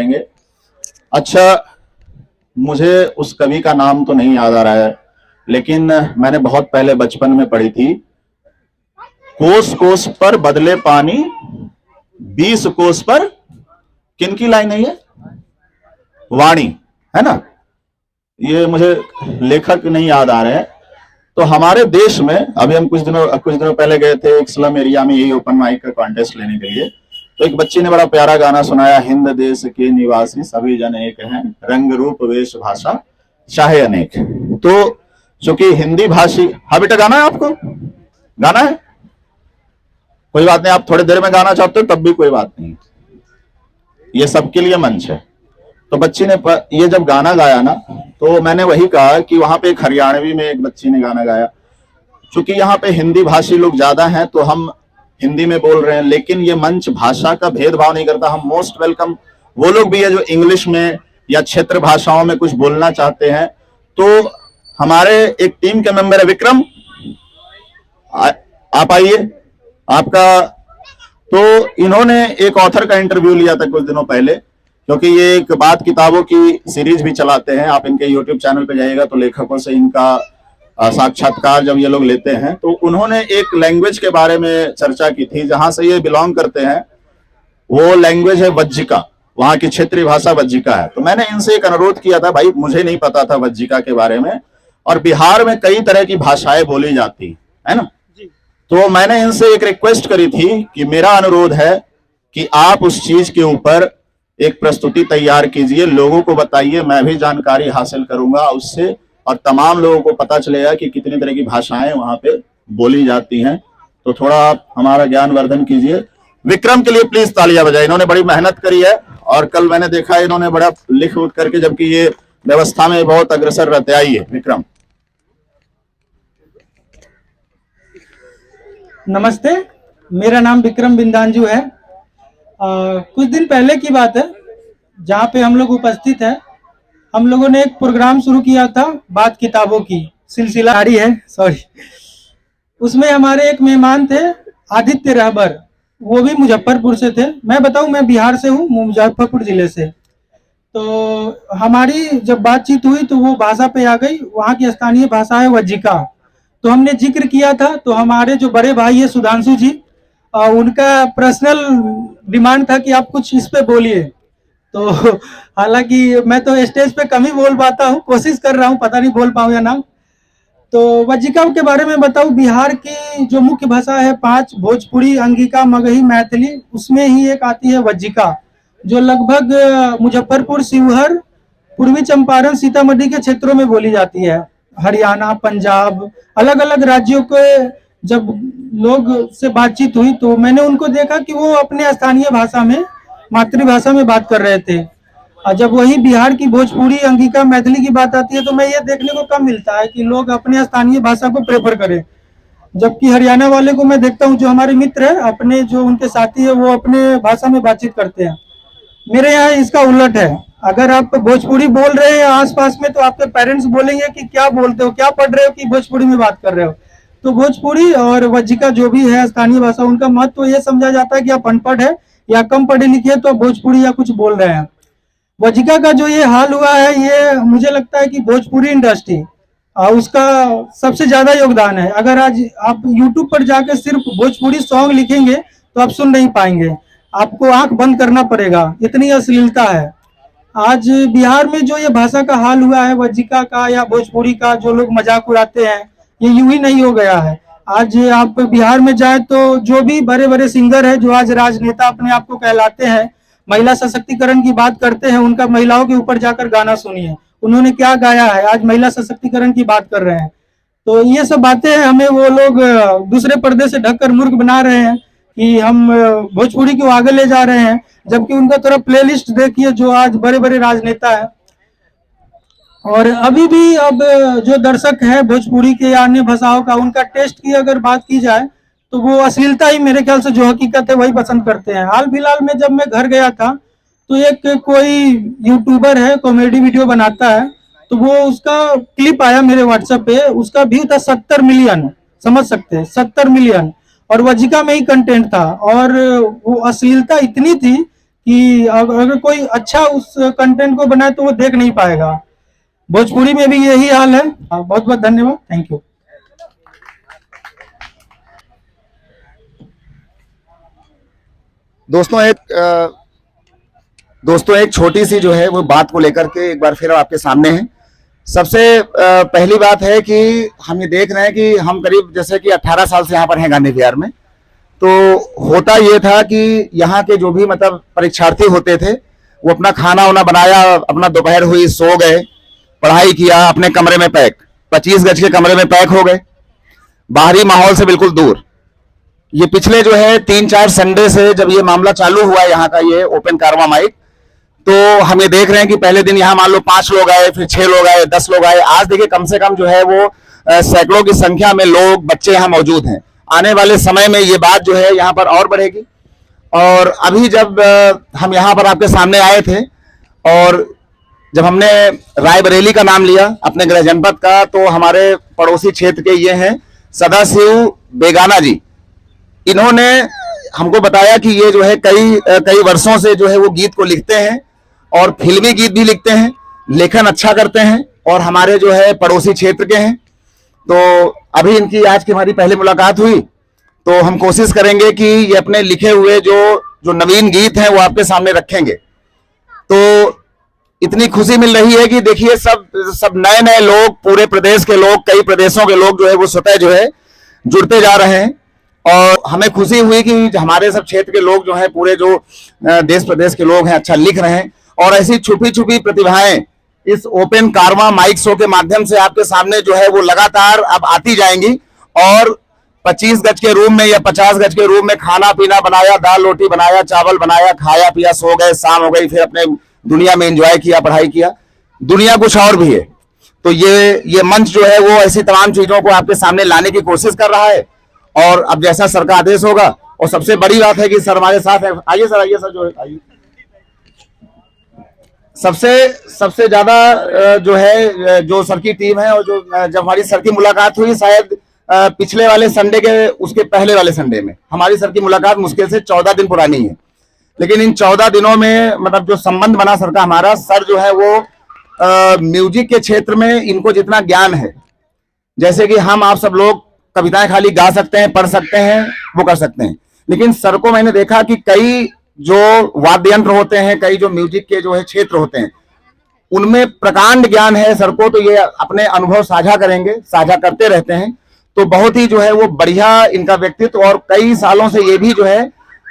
करेंगे। अच्छा, मुझे उस कवि का नाम तो नहीं याद आ रहा है, लेकिन मैंने बहुत पहले बचपन में पढ़ी थी। कोस कोस पर बदले पानी, 20 कोस पर, किनकी लाइन है ये? वाणी, है ना? ये मुझे लेखक नहीं याद आ रहे हैं। तो हमारे देश में अभी हम कुछ दिनों पहले गए थे एक स्लम एरिया में, यही ओपन माइक का कॉन्टेस्ट लेने के लिए। तो एक बच्ची ने बड़ा प्यारा गाना सुनाया, हिंद देश के निवासी सभी जन एक हैं, रंग रूप वेश भाषा चाहे अनेक। तो चूंकि हिंदी भाषी, हाँ बेटा गाना है आपको? गाना है? कोई बात नहीं, आप थोड़ी देर में गाना चाहते हो तब भी कोई बात नहीं, ये सबके लिए मंच है। तो बच्ची ने ये जब गाना गाया ना, तो मैंने वही कहा कि वहां पे एक हरियाणवी में एक बच्ची ने गाना गाया। चूंकि यहाँ पे हिंदी भाषी लोग ज्यादा हैं तो हम हिंदी में बोल रहे हैं, लेकिन ये मंच भाषा का भेदभाव नहीं करता। हम मोस्ट वेलकम वो लोग भी है जो इंग्लिश में या क्षेत्र भाषाओं में कुछ बोलना चाहते हैं। तो हमारे एक टीम के मेंबर है विक्रम, आप आइए। आपका, तो इन्होंने एक ऑथर का इंटरव्यू लिया था कुछ दिनों पहले, क्योंकि ये एक बात किताबों की सीरीज भी चलाते हैं। आप इनके यूट्यूब चैनल पे जाइएगा तो लेखकों से इनका साक्षात्कार जब ये लोग लेते हैं, तो उन्होंने एक लैंग्वेज के बारे में चर्चा की थी जहां से ये बिलोंग करते हैं। वो लैंग्वेज है वज्जिका, वहां की क्षेत्रीय भाषा वज्जिका है। तो मैंने इनसे एक अनुरोध किया था, भाई मुझे नहीं पता था वज्जिका के बारे में, और बिहार में कई तरह की भाषाएं बोली जाती है ना। तो मैंने इनसे एक रिक्वेस्ट करी थी कि मेरा अनुरोध है कि आप उस चीज के ऊपर एक प्रस्तुति तैयार कीजिए, लोगों को बताइए, मैं भी जानकारी हासिल करूंगा उससे, और तमाम लोगों को पता चलेगा कि कितनी तरह की भाषाएं वहां पे बोली जाती हैं। तो थोड़ा आप हमारा ज्ञानवर्धन कीजिए। विक्रम के लिए प्लीज तालियां बजाएं, इन्होंने बड़ी मेहनत करी है, और कल मैंने देखा इन्होंने बड़ा लिख उठ करके, जबकि ये व्यवस्था में बहुत अग्रसर रहते। आइए विक्रम। नमस्ते, मेरा नाम विक्रम बिंदांजू है। कुछ दिन पहले की बात है, जहाँ पे हम लोग उपस्थित हैं, हम लोगों ने एक प्रोग्राम शुरू किया था, बात किताबों की सिलसिला जारी है, सॉरी। उसमें हमारे एक मेहमान थे आदित्य रहबर, वो भी मुजफ्फरपुर से थे। मैं बताऊं, मैं बिहार से हूँ, मुजफ्फरपुर जिले से। तो हमारी जब बातचीत हुई तो वो भाषा पे आ गई, वहाँ की स्थानीय भाषा है वज्जिका। तो हमने जिक्र किया था, तो हमारे जो बड़े भाई है सुधांशु जी, उनका पर्सनल डिमांड था कि आप कुछ इस पे बोलिए। तो हालांकि मैं तो स्टेज पे कम ही बोल पाता हूँ, कोशिश कर रहा हूँ, पता नहीं बोल पाऊँ या ना। तो वज्जिका के बारे में बताऊँ, बिहार की जो मुख्य भाषा है 5, भोजपुरी, अंगिका, मगही, मैथिली, उसमें ही एक आती है वज्जिका, जो लगभग मुजफ्फरपुर, शिवहर, पूर्वी चंपारण, सीतामढ़ी के क्षेत्रों में बोली जाती है। हरियाणा, पंजाब, अलग अलग राज्यों के जब लोग से बातचीत हुई तो मैंने उनको देखा कि वो अपने स्थानीय भाषा में, मातृभाषा में बात कर रहे थे। और जब वही बिहार की भोजपुरी, अंगिका, मैथिली की बात आती है तो मैं ये देखने को कम मिलता है कि लोग अपने स्थानीय भाषा को प्रेफर करें। जबकि हरियाणा वाले को मैं देखता हूँ, जो हमारे मित्र है, अपने जो उनके साथी है, वो अपने भाषा में बातचीत करते हैं। मेरे यहाँ इसका उलट है। अगर आप भोजपुरी बोल रहे हैं आसपास में, तो आपके पेरेंट्स बोलेंगे कि क्या बोलते हो, क्या पढ़ रहे हो कि भोजपुरी में बात कर रहे हो। तो भोजपुरी और वज्जिका जो भी है स्थानीय भाषा, उनका महत्व ये समझा जाता है कि आप अनपढ़ है या कम पढ़े लिखे तो भोजपुरी या कुछ बोल रहे हैं। वज्जिका का जो ये हाल हुआ है, ये मुझे लगता है कि भोजपुरी इंडस्ट्री उसका सबसे ज्यादा योगदान है। अगर आज आप यूट्यूब पर जाकर सिर्फ भोजपुरी सॉन्ग लिखेंगे तो आप सुन नहीं पाएंगे, आपको आंख बंद करना पड़ेगा, इतनी अश्लीलता है। आज बिहार में जो ये भाषा का हाल हुआ है, वज्जिका का या भोजपुरी का, जो लोग मजाक उड़ाते हैं, ये यूं ही नहीं हो गया है। आज आप बिहार में जाए तो जो भी बड़े बड़े सिंगर है, जो आज राजनेता अपने आप को कहलाते हैं, महिला सशक्तिकरण की बात करते हैं, उनका महिलाओं के ऊपर जाकर गाना सुनिए, उन्होंने क्या गाया है। आज महिला सशक्तिकरण की बात कर रहे हैं। तो ये सब बातें हमें वो लोग दूसरे पर्दे से ढककर मूर्ख बना रहे हैं कि हम भोजपुरी को आगे ले जा रहे हैं, जबकि उनका थोड़ा प्लेलिस्ट देखिए, जो आज बड़े बड़े राजनेता है। और अभी भी अब जो दर्शक है भोजपुरी के या अन्य भाषाओं का, उनका टेस्ट की अगर बात की जाए तो वो अश्लीलता ही, मेरे ख्याल से जो हकीकत है वही पसंद करते हैं। हाल फिलहाल में जब मैं घर गया था तो एक कोई यूट्यूबर है, कॉमेडी वीडियो बनाता है, तो वो उसका क्लिप आया मेरे व्हाट्सएप पे, उसका व्यू था 70 मिलियन, समझ सकते हैं 70 मिलियन, और वज्जिका में ही कंटेंट था। और वो अश्लीलता इतनी थी कि अगर कोई अच्छा उस कंटेंट को बनाए तो वो देख नहीं पाएगा। भोजपुरी में भी यही हाल है। बहुत बहुत धन्यवाद, थैंक यू। दोस्तों एक छोटी सी जो है वो बात को लेकर के एक बार फिर आपके सामने है। सबसे पहली बात है कि हम ये देख रहे हैं कि हम करीब जैसे कि 18 साल से यहाँ पर हैं गांधी विहार में। तो होता ये था कि यहाँ के जो भी मतलब परीक्षार्थी होते थे वो अपना खाना वाना बनाया, अपना दोपहर हुई सो गए, पढ़ाई किया, अपने कमरे में पैक, 25 गज के कमरे में पैक हो गए, बाहरी माहौल से बिल्कुल दूर। ये पिछले जो है 3-4 संडे से जब ये मामला चालू हुआ है यहाँ का ये ओपन कारवा माइक, तो हम ये देख रहे हैं कि पहले दिन यहाँ मान लो 5 लोग आए, फिर 6 लोग आए, 10 लोग आए। आज देखिए कम से कम जो है वो सैकड़ों की संख्या में लोग, बच्चे यहाँ मौजूद हैं। आने वाले समय में ये बात जो है यहाँ पर और बढ़ेगी। और अभी जब हम यहाँ पर आपके सामने आए थे और जब हमने रायबरेली का नाम लिया अपने गृह जनपद का, तो हमारे पड़ोसी क्षेत्र के ये हैं सदाशिव बेगाना जी। इन्होंने हमको बताया कि ये जो है कई वर्षों से जो है वो गीत को लिखते हैं और फिल्मी गीत भी लिखते हैं, लेखन अच्छा करते हैं और हमारे जो है पड़ोसी क्षेत्र के हैं। तो अभी इनकी आज की हमारी पहली मुलाकात हुई, तो हम कोशिश करेंगे कि ये अपने लिखे हुए जो नवीन गीत हैं वो आपके सामने रखेंगे। तो इतनी खुशी मिल रही है कि देखिए सब नए नए लोग, पूरे प्रदेश के लोग, कई प्रदेशों के लोग जो है वो स्वतः जो है जुड़ते जा रहे हैं। और हमें खुशी हुई कि हमारे सब क्षेत्र के लोग जो हैं, पूरे जो देश प्रदेश के लोग हैं, अच्छा लिख रहे हैं। और ऐसी छुपी छुपी प्रतिभाएं इस ओपन कारवा माइक शो के माध्यम से आपके सामने जो है वो लगातार अब आती जाएंगी। और 25 गज के रूम में या 50 गज के रूम में खाना पीना बनाया, दाल रोटी बनाया, चावल बनाया, खाया पिया, सो गए, शाम हो गई, फिर अपने दुनिया में एंजॉय किया, पढ़ाई किया। दुनिया कुछ और भी है। तो ये मंच जो है वो ऐसी तमाम चीजों को आपके सामने लाने की कोशिश कर रहा है। और अब जैसा सर का आदेश होगा, और सबसे बड़ी बात है कि सर हमारे साथ है। आइए सर, आइए सर, जो आइए। सबसे ज्यादा जो है जो सर की टीम है, और जो जब हमारी सर की मुलाकात हुई शायद पिछले वाले संडे के उसके पहले वाले संडे में, हमारी सर की मुलाकात मुश्किल से 14 दिन पुरानी है। लेकिन इन 14 दिनों में मतलब जो संबंध बना सर का हमारा, सर जो है वो म्यूजिक के क्षेत्र में इनको जितना ज्ञान है, जैसे कि हम आप सब लोग कविताएं खाली गा सकते हैं, पढ़ सकते हैं, वो कर सकते हैं, लेकिन सर को मैंने देखा कि कई जो वाद्य यंत्र होते हैं, कई जो म्यूजिक के जो है क्षेत्र होते हैं, उनमें प्रकांड ज्ञान है सर को। तो ये अपने अनुभव साझा करेंगे, साझा करते रहते हैं। तो बहुत ही जो है वो बढ़िया इनका व्यक्तित्व, और कई सालों से ये भी जो है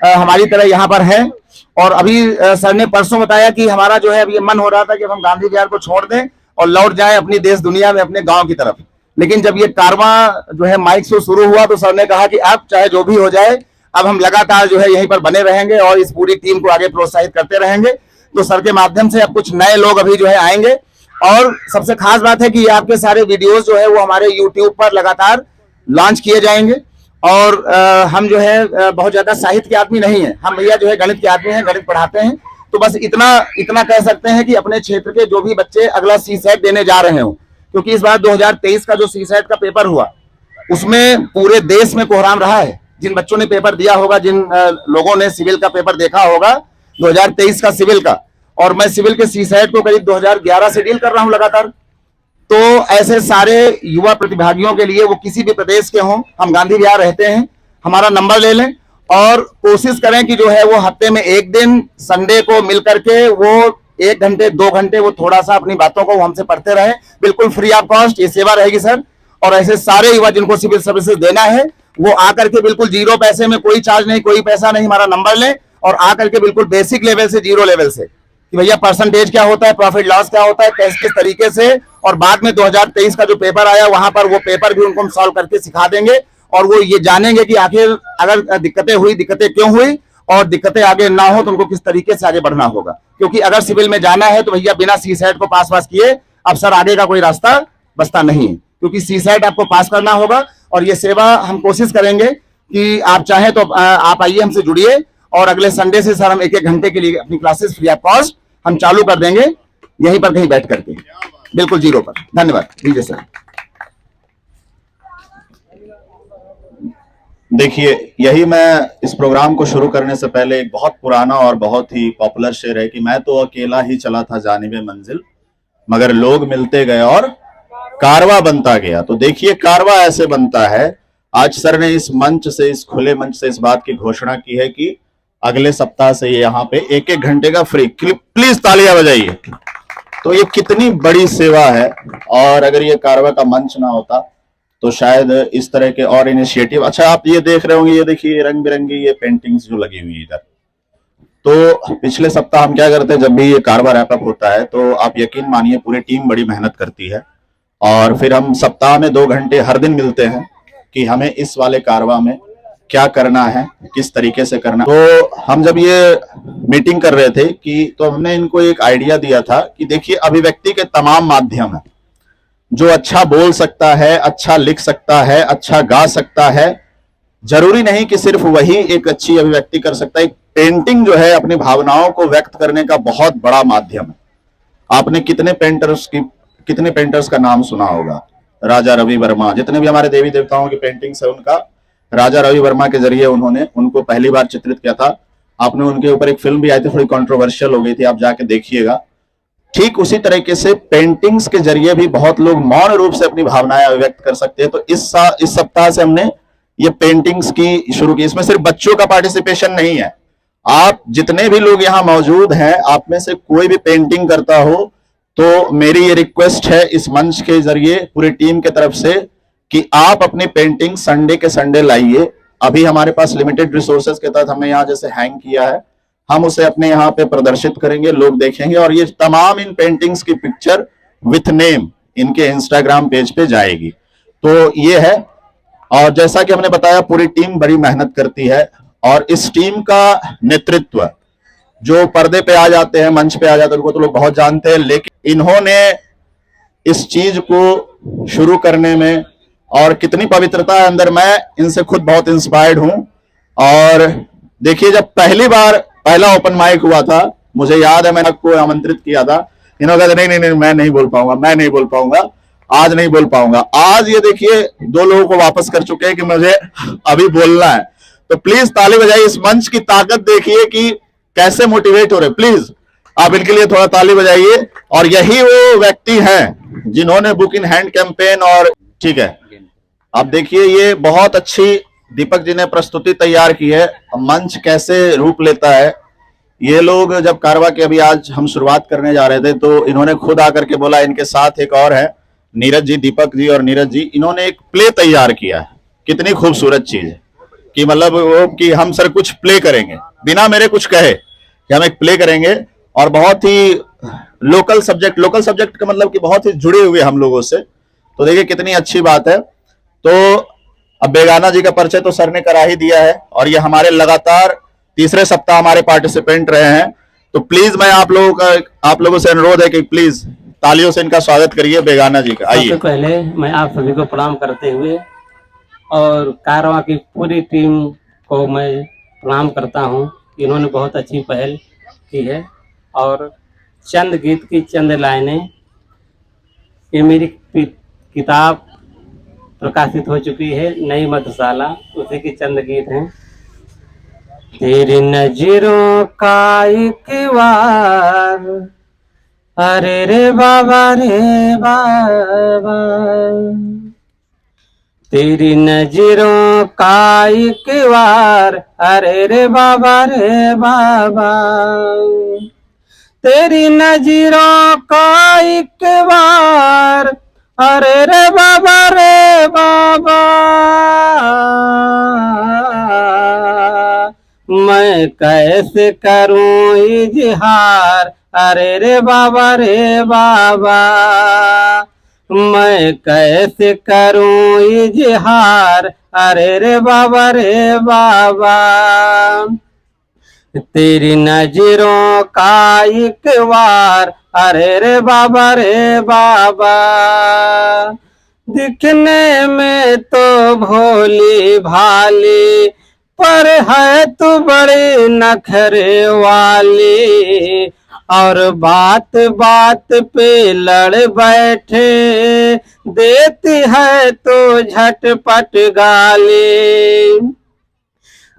हमारी तरह यहाँ पर है। और अभी सर ने परसों बताया कि हमारा जो है अब ये मन हो रहा था कि हम गांधी विहार को छोड़ दें और लौट जाएं अपनी देश दुनिया में, अपने गांव की तरफ। लेकिन जब ये कारवा जो है माइक शो शुरू हुआ, तो सर ने कहा कि अब चाहे जो भी हो जाए, अब हम लगातार जो है यहीं पर बने रहेंगे और इस पूरी टीम को आगे प्रोत्साहित करते रहेंगे। तो सर के माध्यम से अब कुछ नए लोग अभी जो है आएंगे। और सबसे खास बात है कि आपके सारे वीडियोस जो है वो हमारे यूट्यूब पर लगातार लॉन्च किए जाएंगे। और हम जो है बहुत ज्यादा साहित्य के आदमी नहीं है, हम भैया जो है गणित के आदमी हैं, गणित पढ़ाते हैं। तो बस इतना कह सकते हैं कि अपने क्षेत्र के जो भी बच्चे अगला सीसेट देने जा रहे हो, क्योंकि इस बार 2023 का जो सीसेट का पेपर हुआ, उसमें पूरे देश में कोहराम रहा है। जिन बच्चों ने पेपर दिया होगा, जिन लोगों ने सिविल का पेपर देखा होगा 2023 का सिविल का, और मैं सिविल के सीसेट को करीब 2011 से डील कर रहा हूं लगातार। तो ऐसे सारे युवा प्रतिभागियों के लिए, वो किसी भी प्रदेश के हों, हम गांधी विहार रहते हैं, हमारा नंबर ले लें और कोशिश करें कि जो है वो हफ्ते में एक दिन संडे को मिल करके वो 1 घंटे 2 घंटे वो थोड़ा सा अपनी बातों को हमसे पढ़ते रहे। बिल्कुल फ्री ऑफ कॉस्ट ये सेवा रहेगी सर। और ऐसे सारे युवा जिनको सिविल सर्विसेज देना है, वो आकर के बिल्कुल 0 पैसे में, कोई चार्ज नहीं, कोई पैसा नहीं, हमारा नंबर लें और आकर के बिल्कुल बेसिक लेवल से, 0 लेवल से, कि भैया परसेंटेज क्या होता है, प्रॉफिट लॉस क्या होता है, किस तरीके से। और बाद में 2023 का जो पेपर आया, वहां पर वो पेपर भी उनको हम सॉल्व करके सिखा देंगे। और वो ये जानेंगे कि आखिर अगर दिक्कतें हुई, दिक्कतें क्यों हुई, और दिक्कतें आगे ना हो तो उनको किस तरीके से आगे बढ़ना होगा। क्योंकि अगर सिविल में जाना है तो भैया बिना सीसेट को पास किए अब सर आगे का कोई रास्ता बचता नहीं है, क्योंकि सीसेट आपको पास करना होगा। और ये सेवा हम कोशिश करेंगे कि आप चाहें तो आप आइए, हमसे जुड़िए, और अगले संडे से सर हम 1-1 घंटे के लिए अपनी क्लासेस फ्री ऑफ कॉस्ट हम चालू कर देंगे, यहीं पर कहीं बैठ करके, बिल्कुल 0 पर। धन्यवाद। दीजिए सर। देखिए, यही मैं इस प्रोग्राम को शुरू करने से पहले एक बहुत पुराना और बहुत ही पॉपुलर शेर है कि मैं तो अकेला ही चला था जानिबे मंजिल, मगर लोग मिलते गए और कारवा बनता गया। तो देखिए, कारवा ऐसे बनता है। आज सर ने इस मंच से, इस खुले मंच से इस बात की घोषणा की है कि अगले सप्ताह से ये यहाँ पे 1-1 घंटे का फ्री। प्लीज तालियां बजाइए। तो ये कितनी बड़ी सेवा है। और अगर ये कारवा का मंच ना होता तो शायद इस तरह के और इनिशिएटिव। अच्छा, आप ये देख रहे होंगे, ये देखिए रंग बिरंगी ये पेंटिंग्स जो लगी हुई है इधर। तो पिछले सप्ताह हम क्या करते हैं, जब भी ये कारवा रैप अप होता है तो आप यकीन मानिए पूरी टीम बड़ी मेहनत करती है और फिर हम सप्ताह में 2 घंटे हर दिन मिलते हैं कि हमें इस वाले कारवा में क्या करना है, किस तरीके से करना। तो हम जब ये मीटिंग कर रहे थे कि तो हमने इनको एक आइडिया दिया था कि देखिए, अभिव्यक्ति के तमाम माध्यम है। जो अच्छा बोल सकता है, अच्छा लिख सकता है, अच्छा गा सकता है, जरूरी नहीं कि सिर्फ वही एक अच्छी अभिव्यक्ति कर सकता है। एक पेंटिंग जो है अपनी भावनाओं को व्यक्त करने का बहुत बड़ा माध्यम है। आपने कितने पेंटर्स का नाम सुना होगा? राजा रवि वर्मा, जितने भी हमारे देवी देवताओं की पेंटिंग्स है उनका राजा रवि वर्मा के जरिए उन्होंने उनको पहली बार चित्रित किया था। आपने उनके ऊपर एक फिल्म भी आई थी, थोड़ी कंट्रोवर्शियल हो गई थी, आप जाके देखिएगा। ठीक उसी तरीके से पेंटिंग्स के जरिए भी बहुत लोग मौन रूप से अपनी भावनाएं अभिव्यक्त कर सकते हैं। तो इस सप्ताह से हमने ये पेंटिंग्स की शुरू की। इसमें सिर्फ बच्चों का पार्टिसिपेशन नहीं है, आप जितने भी लोग यहाँ मौजूद हैं, आप में से कोई भी पेंटिंग करता हो तो मेरी ये रिक्वेस्ट है इस मंच के जरिए पूरी टीम के तरफ से कि आप अपनी पेंटिंग संडे के संडे लाइए। अभी हमारे पास लिमिटेड रिसोर्सेज के तहत हमने यहाँ जैसे हैंग किया है, हम उसे अपने यहाँ पे प्रदर्शित करेंगे, लोग देखेंगे और ये तमाम इन पेंटिंग्स की पिक्चर विथ नेम इनके इंस्टाग्राम पेज पे जाएगी। तो ये है। और जैसा कि हमने बताया, पूरी टीम बड़ी मेहनत करती है और इस टीम का नेतृत्व जो पर्दे पे आ जाते हैं, मंच पे आ जाते हैं, उनको तो लोग बहुत जानते हैं, लेकिन इन्होंने इस चीज को शुरू करने में और कितनी पवित्रता है अंदर, मैं इनसे खुद बहुत इंस्पायर्ड हूं। और देखिए, जब पहला ओपन माइक हुआ था, मुझे याद है मैंने आपको आमंत्रित किया था, इन्होंने कहा नहीं, मैं नहीं बोल पाऊंगा, आज नहीं बोल पाऊंगा। आज ये देखिए 2 लोगों को वापस कर चुके हैं कि मुझे अभी बोलना है। तो प्लीज ताली बजाइए, इस मंच की ताकत देखिए कि कैसे मोटिवेट हो रहे। प्लीज आप इनके लिए थोड़ा ताली बजाइए। और यही वो व्यक्ति हैं जिन्होंने बुक इन हैंड कैंपेन और ठीक है, आप देखिए ये बहुत अच्छी दीपक जी ने प्रस्तुति तैयार की है, मंच कैसे रूप लेता है। ये लोग जब कारवा की अभी आज हम शुरुआत करने जा रहे थे तो इन्होंने खुद आकर के बोला, इनके साथ एक और है नीरज जी, दीपक जी और नीरज जी, इन्होंने एक प्ले तैयार किया है। कितनी खूबसूरत चीज है कि मतलब वो कि हम सर कुछ प्ले करेंगे बिना मेरे कुछ कहे कि हम एक प्ले करेंगे और बहुत ही लोकल सब्जेक्ट का मतलब कि बहुत ही जुड़े हुए हम लोगों से। तो देखिए कितनी अच्छी बात है। तो अब बेगाना जी का परिचय तो सर ने करा ही दिया है और ये हमारे लगातार तीसरे सप्ताह हमारे पार्टिसिपेंट रहे हैं। तो प्लीज मैं आप लोगों से अनुरोध है कि प्लीज तालियों से इनका स्वागत करिए बेगाना जी का। आइए। सबसे पहले मैं आप सभी को प्रणाम करते हुए और कारवां की पूरी टीम को मैं प्रणाम करता हूं। इन्होंने बहुत अच्छी पहल की है और चंद गीत की चंद लाइनें, ये मेरी किताब प्रकाशित हो चुकी है नई मधुशाला, उसी के चंद गीत हैं। तेरी नजरों का एक बार, अरे रे बाबा, तेरी नजरों का एक बार, अरे रे बाबा, तेरी नजरों का एक बार, अरे रे बाबा, मैं कैसे करूं इजहार, अरे रे बाबा, मैं कैसे करूं इजहार, अरे रे बाबा, तेरी नजरों का एक बार, अरे रे बाबा, दिखने में तो भोली भाली पर है तू बड़ी नखरे वाली, और बात बात पे लड़ बैठे देती है तो झटपट गाली।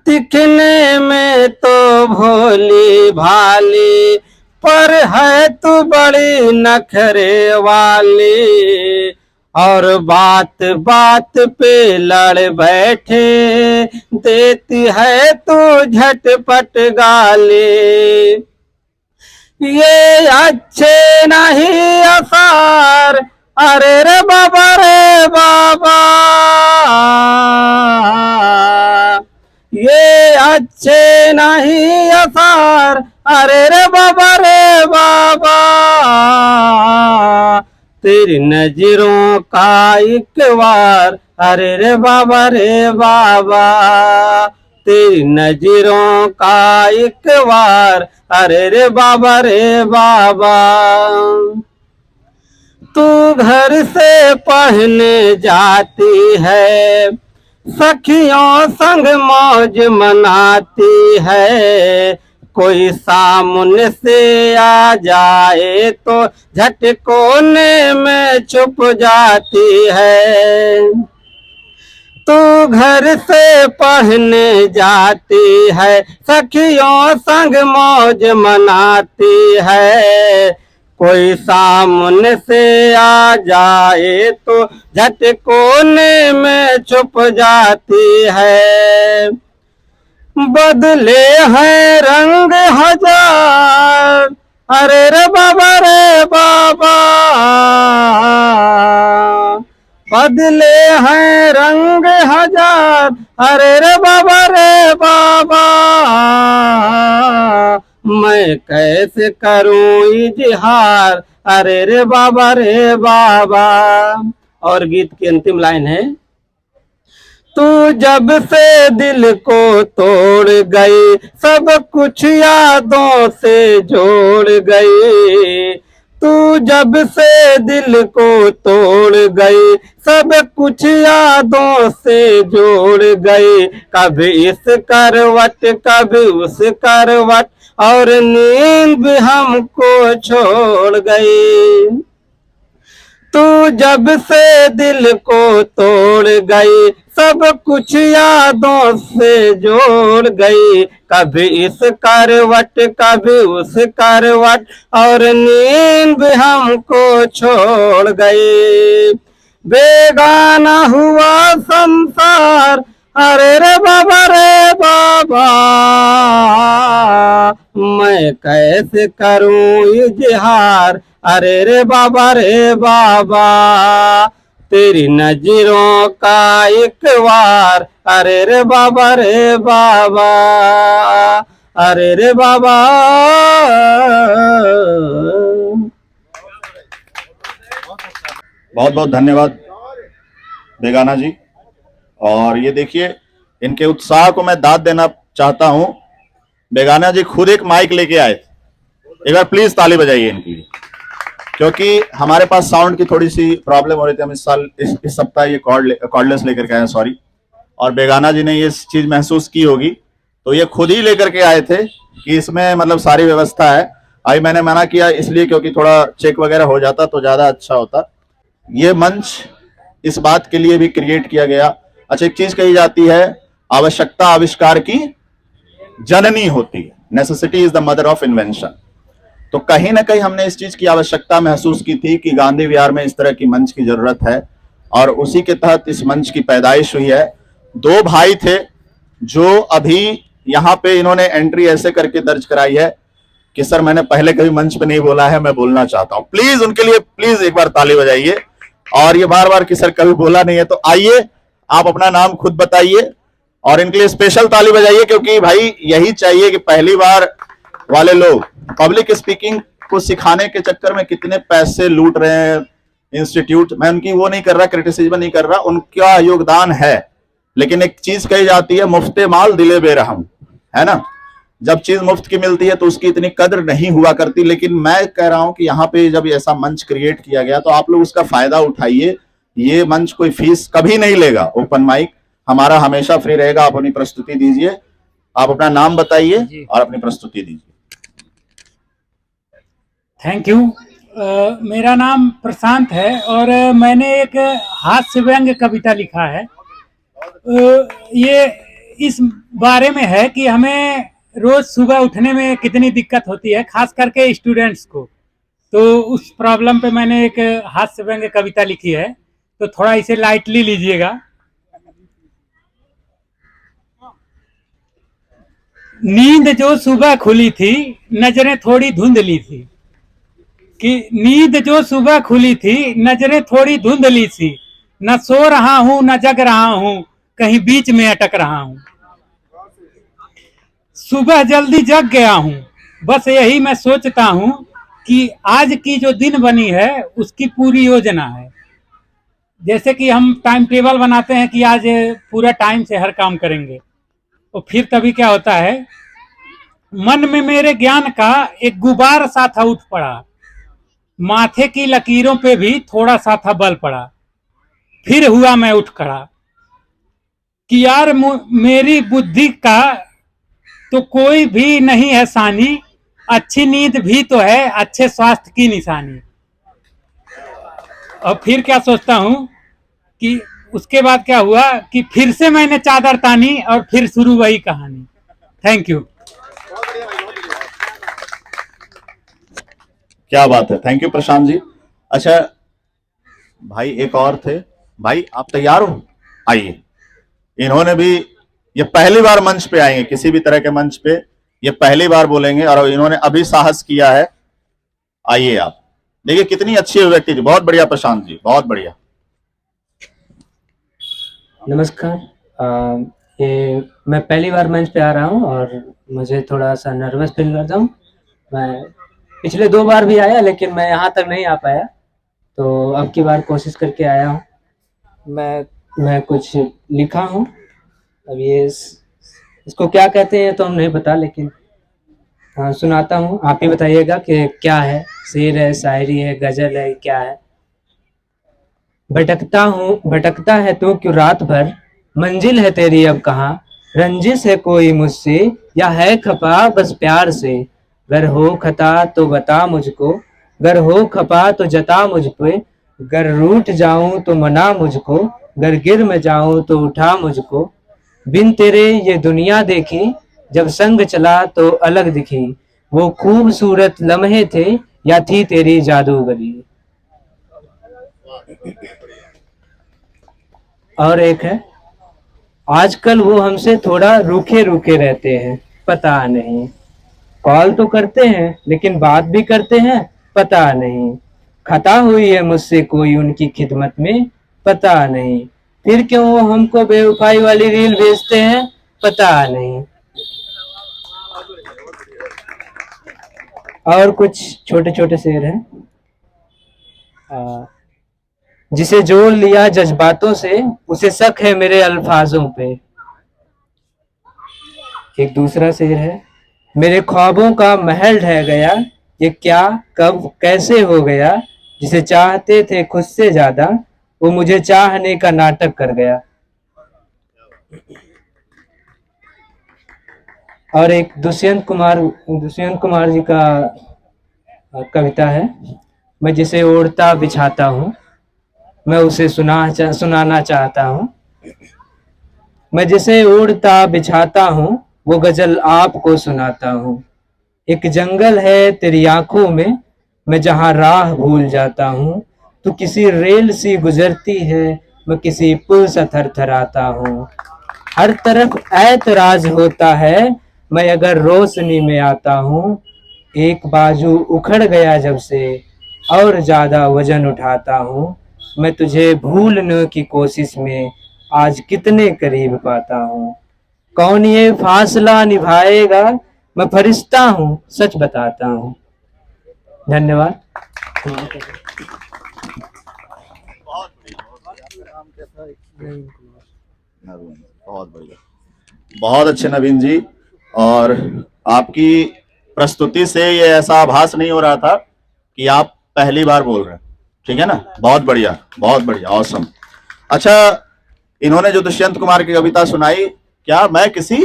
दिखने में तो भोली भाली, पर है तू बड़ी नखरे वाली। और बात बात पे लड़ बैठे, देती है तू झटपट गाली। ये अच्छे नहीं असार, अरे रे बाबा रे बाबा। ये अच्छे नहीं असार, अरे रे बाबा रे बाबा। तेरी नजरों का एक बार, अरे रे बाबा रे बाबा। तेरी नजरों का एक बार, अरे रे बाबा रे बाबा। तू घर से पहने जाती है, सखियों संग मौज मनाती है। कोई सामने से आ जाए तो झटकोने में छुप जाती है। तू घर से पहने जाती है, सखियों संग मौज मनाती है। कोई सामने से आ जाए तो झटकोने में छुप जाती है। बदले हैं रंग हजार, अरे रे बाबा रे बाबा। बदले हैं रंग हजार, अरे रे बाबा रे बाबा। मैं कैसे करूं इजहार, अरे रे बाबा रे बाबा। और गीत की अंतिम लाइन है, तू जब से दिल को तोड़ गई, सब कुछ यादों से जोड़ गई। तू जब से दिल को तोड़ गई, सब कुछ यादों से जोड़ गई। कभी इस करवट कभी उस करवट, और नींद भी हमको छोड़ गई। तू जब से दिल को तोड़ गई, सब कुछ यादों से जोड़ गई। कभी इस करवट कभी उस करवट, और नींद भी हमको छोड़ गई। बेगाना हुआ संसार, अरे रे बाबा रे बाबा। मैं कैसे करूं इजहार, अरे रे बाबा रे बाबा। तेरी नजरों का एक बार, अरे रे बाबा रे बाबा। अरे रे बाबा। बहुत बहुत धन्यवाद बेगाना जी। और ये देखिए, इनके उत्साह को मैं दाद देना चाहता हूं। बेगाना जी खुद एक माइक लेके आए। एक बार प्लीज ताली बजाइए इनके लिए, क्योंकि हमारे पास साउंड की थोड़ी सी प्रॉब्लम हो रही थी। हम इस साल इस सप्ताह ये कॉर्डलेस लेकर के आए, सॉरी। और बेगाना जी ने ये चीज महसूस की होगी, तो ये खुद ही लेकर के आए थे कि इसमें मतलब सारी व्यवस्था है। अभी मैंने मना किया इसलिए क्योंकि थोड़ा चेक वगैरह हो जाता तो ज्यादा अच्छा होता। ये मंच इस बात के लिए भी क्रिएट किया गया। अच्छा, एक चीज कही जाती है, आवश्यकता आविष्कार की जननी होती है। Necessity is the mother of invention. तो कहीं ना कहीं हमने इस चीज की आवश्यकता महसूस की थी कि गांधी विहार में इस तरह की मंच की जरूरत है, और उसी के तहत इस मंच की पैदाइश हुई है। दो भाई थे जो अभी यहाँ पे इन्होंने एंट्री ऐसे करके दर्ज कराई है कि सर मैंने पहले कभी मंच पे नहीं बोला है, मैं बोलना चाहता हूं। प्लीज उनके लिए प्लीज एक बार ताली बजाइए। और ये बार बार कि सर कभी बोला नहीं है, तो आइए आप अपना नाम खुद बताइए और इनके लिए स्पेशल ताली बजाइए, क्योंकि भाई यही चाहिए कि पहली बार वाले लोग पब्लिक स्पीकिंग को सिखाने के चक्कर में कितने पैसे लूट रहे हैं इंस्टीट्यूट। मैं उनकी वो नहीं कर रहा, क्रिटिसिज्म नहीं कर रहा, उनका योगदान है। लेकिन एक चीज कही जाती है, मुफ्ते माल दिले बेरहम, है ना। जब चीज मुफ्त की मिलती है तो उसकी इतनी कद्र नहीं हुआ करती। लेकिन मैं कह रहा हूं कि यहाँ पे जब ऐसा मंच क्रिएट किया गया तो आप लोग उसका फायदा उठाइए। ये मंच कोई फीस कभी नहीं लेगा। ओपन माइक हमारा हमेशा फ्री रहेगा। आप अपनी प्रस्तुति दीजिए, आप अपना नाम बताइए और अपनी प्रस्तुति दीजिए। Thank you. मेरा नाम प्रशांत है और मैंने एक हास्य व्यंग्य कविता लिखा है। इस बारे में है कि हमें रोज सुबह उठने में कितनी दिक्कत होती है, खास करके स्टूडेंट्स को। तो उस प्रॉब्लम पे मैंने एक हास्य व्यंग्य कविता लिखी है, तो थोड़ा इसे लाइटली लीजिएगा। नींद जो सुबह खुली थी, नजरें थोड़ी धुंधली थी। कि नींद जो सुबह खुली थी, नजरें थोड़ी धुंधली सी। न सो रहा हूं न जग रहा हूं, कहीं बीच में अटक रहा हूं। सुबह जल्दी जग गया हूं, बस यही मैं सोचता हूं कि आज की जो दिन बनी है उसकी पूरी योजना है। जैसे कि हम टाइम टेबल बनाते हैं कि आज पूरा टाइम से हर काम करेंगे, तो फिर तभी क्या होता है, मन में मेरे ज्ञान का एक गुबार सा था उठ पड़ा। माथे की लकीरों पे भी थोड़ा सा था बल पड़ा। फिर हुआ मैं उठ खड़ा कि यार मेरी बुद्धि का तो कोई भी नहीं है सानी। अच्छी नींद भी तो है अच्छे स्वास्थ्य की निशानी। और फिर क्या सोचता हूं कि उसके बाद क्या हुआ कि फिर से मैंने चादर तानी और फिर शुरू वही कहानी। Thank you. क्या बात है, थैंक यू प्रशांत जी। अच्छा भाई एक और थे, भाई आप तैयार हो? आइए। इन्होंने भी, ये पहली बार मंच पे आएंगे, किसी भी तरह के मंच पे ये पहली बार बोलेंगे और इन्होंने अभी साहस किया है। आइए आप देखिए कितनी अच्छी अभिव्यक्ति जी। बहुत बढ़िया प्रशांत जी, बहुत बढ़िया। नमस्कार। ये मैं पहली बार मंच पे आ रहा हूँ और मुझे थोड़ा सा नर्वस फील करता हूँ। मैं पिछले 2 बार भी आया लेकिन मैं यहाँ तक नहीं आ पाया, तो अब की बार कोशिश करके आया हूँ। मैं कुछ लिखा हूँ। अब ये इसको क्या कहते हैं तो हम नहीं पता, लेकिन हाँ सुनाता हूँ। आप ही बताइएगा कि क्या है, शेर है, शायरी है, गजल है, क्या है। भटकता है तू क्यों रात भर, मंजिल है तेरी अब कहाँ। रंजिश है कोई मुझसे या है खफा बस प्यार से। गर हो खता तो बता मुझको, गर हो खफा तो जता मुझ पे। गर रूठ जाऊं तो मना मुझको, गर गिर मैं जाऊं तो उठा मुझको। बिन तेरे ये दुनिया देखी, जब संग चला तो अलग दिखी। वो खूबसूरत लम्हे थे या थी तेरी जादूगरी। और एक है, आजकल वो हमसे थोड़ा रूखे रूखे रहते हैं, पता नहीं। कॉल तो करते हैं लेकिन बात भी करते हैं, पता नहीं। खता हुई है मुझसे कोई उनकी खिदमत में, पता नहीं। फिर क्यों वो हमको बेवफाई वाली रील भेजते हैं, पता नहीं। और कुछ छोटे छोटे शेर हैं। जिसे जोड़ लिया जज्बातों से, उसे शक है मेरे अल्फाजों पे। एक दूसरा शेर है, मेरे ख्वाबों का महल ढह गया, ये क्या कब कैसे हो गया। जिसे चाहते थे खुद से ज्यादा, वो मुझे चाहने का नाटक कर गया। और एक दुष्यंत कुमार जी का कविता है, मैं जिसे ओढ़ता बिछाता हूँ, मैं उसे सुनाना चाहता हूँ। मैं जिसे ओढ़ता बिछाता हूँ, वो गजल आपको सुनाता हूँ। एक जंगल है तेरी आंखों में, मैं जहाँ राह भूल जाता हूँ। तू किसी रेल सी गुजरती है, मैं किसी पुल सा थरथराता हूँ। हर तरफ ऐतराज होता है, मैं अगर रोशनी में आता हूँ। एक बाजू उखड़ गया जब से, और ज्यादा वजन उठाता हूँ। मैं तुझे भूलने की कोशिश में आज कितने करीब पाता हूँ। कौन ये फासला निभाएगा, मैं फरिश्ता हूँ सच बताता हूँ। धन्यवाद। बहुत बढ़िया, बहुत अच्छे नवीन जी। और आपकी प्रस्तुति से ये ऐसा आभास नहीं हो रहा था कि आप पहली बार बोल रहे हैं, ठीक है ना। बहुत बढ़िया, बहुत बढ़िया, ऑसम। अच्छा, इन्होंने जो दुष्यंत कुमार की कविता सुनाई, क्या मैं किसी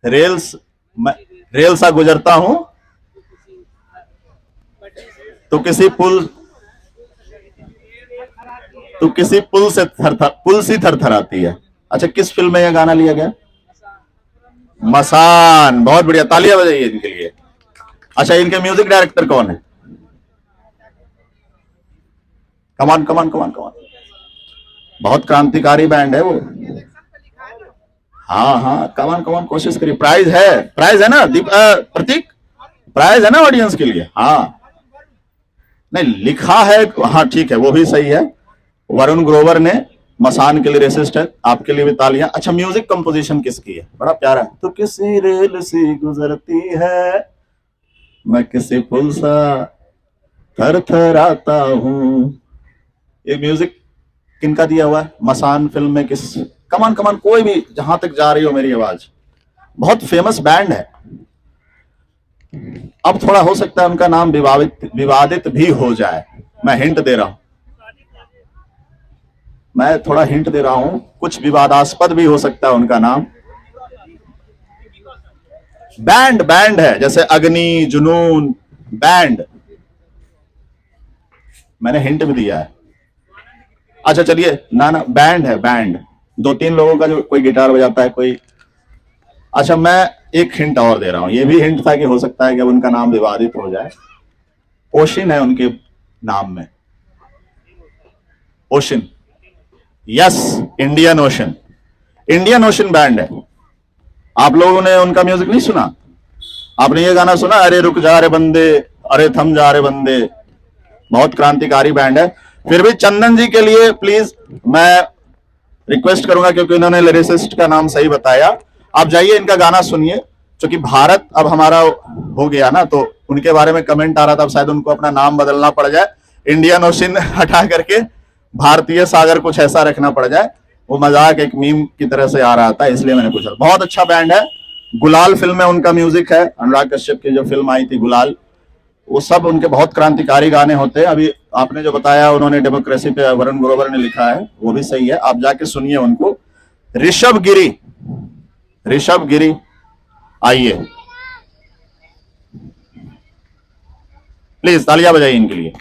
रेल सा गुजरता हूं तो किसी पुल सी थरथराती है। अच्छा, किस फिल्म में यह गाना लिया गया? मसान, बहुत बढ़िया, तालियां बजाइए इनके लिए। अच्छा, इनके म्यूजिक डायरेक्टर कौन है? कमान कमान कमान कमान, बहुत क्रांतिकारी बैंड है वो। हाँ हाँ, कमान कमान, कोशिश करिए। प्राइज है ना प्रतीक, प्राइज है ना ऑडियंस के लिए। हाँ नहीं लिखा है, हाँ ठीक है, वो भी सही है। वरुण ग्रोवर ने मसान के लिए रेसिस्ट है, आपके लिए भी तालियां। अच्छा, म्यूजिक कंपोजिशन किसकी है? बड़ा प्यारा है। तो किसी रेल सी गुजरती है, मैं किसी पुल सा थर थर आता हूं। ये म्यूजिक किनका दिया हुआ है? मसान फिल्म में किस, कमान कमान, कोई भी जहां तक जा रही हो मेरी आवाज, बहुत फेमस बैंड है। अब थोड़ा हो सकता है उनका नाम विवादित भी हो जाए, मैं हिंट दे रहा हूं, मैं थोड़ा हिंट दे रहा हूं, कुछ विवादास्पद भी हो सकता है उनका नाम। बैंड है, जैसे अग्नि, जुनून, बैंड। मैंने हिंट भी दिया है। अच्छा चलिए, ना बैंड है, बैंड, 2-3 लोगों का, जो कोई गिटार बजाता है, कोई। अच्छा, मैं एक हिंट और दे रहा हूं, ये भी हिंट था कि हो सकता है कि अब उनका नाम विवादित हो जाए। ओशन है उनके नाम में, ocean. Yes, Indian ocean, Indian ocean band है। आप लोगों ने उनका म्यूजिक नहीं सुना? आपने ये गाना सुना, अरे रुक जा रे बंदे, अरे थम जा रे बंदे? बहुत क्रांतिकारी बैंड है। फिर भी चंदन जी के लिए प्लीज मैं रिक्वेस्ट करूंगा, क्योंकि उन्होंने लिरिसिस्ट का नाम सही बताया। आप जाइए, इनका गाना सुनिए। क्योंकि भारत अब हमारा हो गया ना, तो उनके बारे में कमेंट आ रहा था, अब शायद उनको अपना नाम बदलना पड़ जाए, इंडियन ओशन हटा करके भारतीय सागर कुछ ऐसा रखना पड़ जाए। वो मजाक एक मीम की तरह से आ रहा था, इसलिए मैंने पूछा। बहुत अच्छा बैंड है। गुलाल फिल्म में उनका म्यूजिक है, अनुराग कश्यप की जो फिल्म आई थी गुलाल, वो सब उनके बहुत क्रांतिकारी गाने होते हैं। अभी आपने जो बताया, उन्होंने डेमोक्रेसी पे वरुण ग्रोवर ने लिखा है, वो भी सही है, आप जाके सुनिए उनको। ऋषभ गिरी आइए, प्लीज तालियां बजाइए इनके लिए।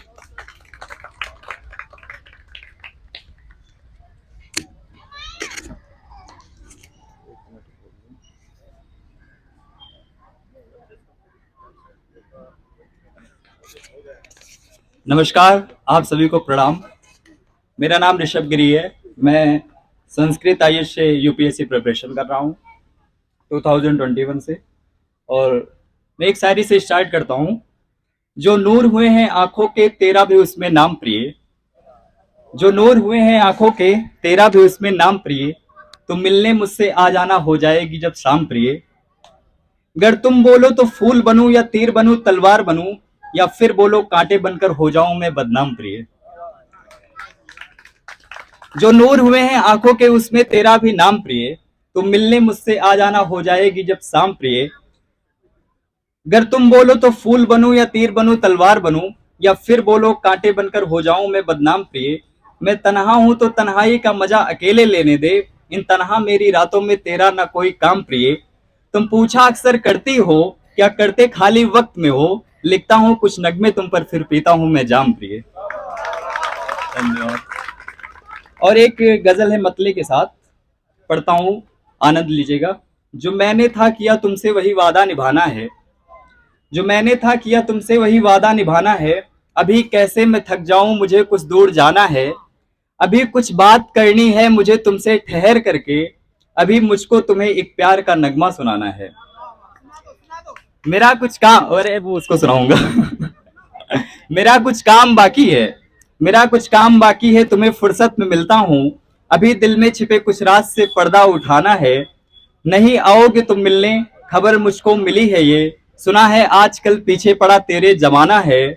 नमस्कार, आप सभी को प्रणाम। मेरा नाम ऋषभ गिरी है। मैं संस्कृत आईएएस से यूपीएससी प्रिपरेशन कर रहा हूँ 2021 से। और मैं एक शायरी से स्टार्ट करता हूँ। जो नूर हुए हैं आंखों के तेरा भी उसमें नाम प्रिय, जो नूर हुए हैं आंखों के तेरा भी उसमें नाम प्रिय, तो मिलने मुझसे आ जाना हो जाएगी जब शाम प्रिय। अगर तुम बोलो तो फूल बनूं या तीर बनूं तलवार बनूं, या फिर बोलो कांटे बनकर हो जाऊं मैं बदनाम प्रिय। जो नूर हुए हैं आंखों के उसमें तेरा भी नाम प्रिय, तो मिलने मुझसे आ जाना हो जाएगी जब शाम प्रिय। अगर तुम बोलो तो फूल बनूं या तीर बनूं तलवार बनूं, या फिर बोलो कांटे बनकर हो जाऊं मैं बदनाम प्रिय। मैं तन्हा हूं तो तन्हाई का मजा अकेले लेने दे, इन तन्हा मेरी रातों में तेरा ना कोई काम प्रिय। तुम पूछा अक्सर करती हो क्या करते खाली वक्त में हो, लिखता हूं कुछ नगमे तुम पर फिर पीता हूं मैं जाम प्रिय। धन्यवाद। और एक गजल है मतले के साथ, पढ़ता हूं, आनंद लीजिएगा। जो मैंने था किया तुमसे वही वादा निभाना है, जो मैंने था किया तुमसे वही वादा निभाना है। अभी कैसे मैं थक जाऊं मुझे कुछ दूर जाना है, अभी कुछ बात करनी है मुझे तुमसे ठहर करके, अभी मुझको तुम्हें एक प्यार का नगमा सुनाना है। मेरा कुछ काम, अरे वो उसको सुनाऊंगा। मेरा कुछ काम बाकी है, मेरा कुछ काम बाकी है, तुम्हें फुर्सत में मिलता हूँ। अभी दिल में छिपे कुछ राज से पर्दा उठाना है, नहीं आओगे तुम मिलने खबर मुझको मिली है ये, सुना है आजकल पीछे पड़ा तेरे जमाना है।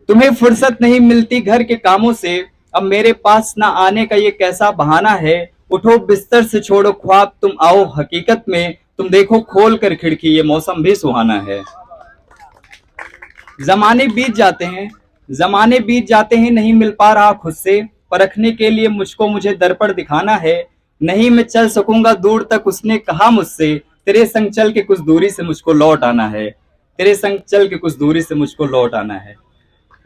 तुम्हें फुर्सत नहीं मिलती घर के कामों से, अब मेरे पास ना आने का ये कैसा बहाना है। उठो बिस्तर से छोड़ो ख्वाब तुम आओ हकीकत में, तुम देखो खोल कर खिड़की ये मौसम भी सुहाना है। जमाने बीत जाते हैं, जमाने बीत जाते हैं, नहीं मिल पा रहा खुद से, परखने के लिए मुझको मुझे दर्पण दिखाना है। नहीं मैं चल सकूंगा दूर तक उसने कहा मुझसे, तेरे संग चल के कुछ दूरी से मुझको लौट आना है, तेरे संग चल के कुछ दूरी से मुझको लौट आना है।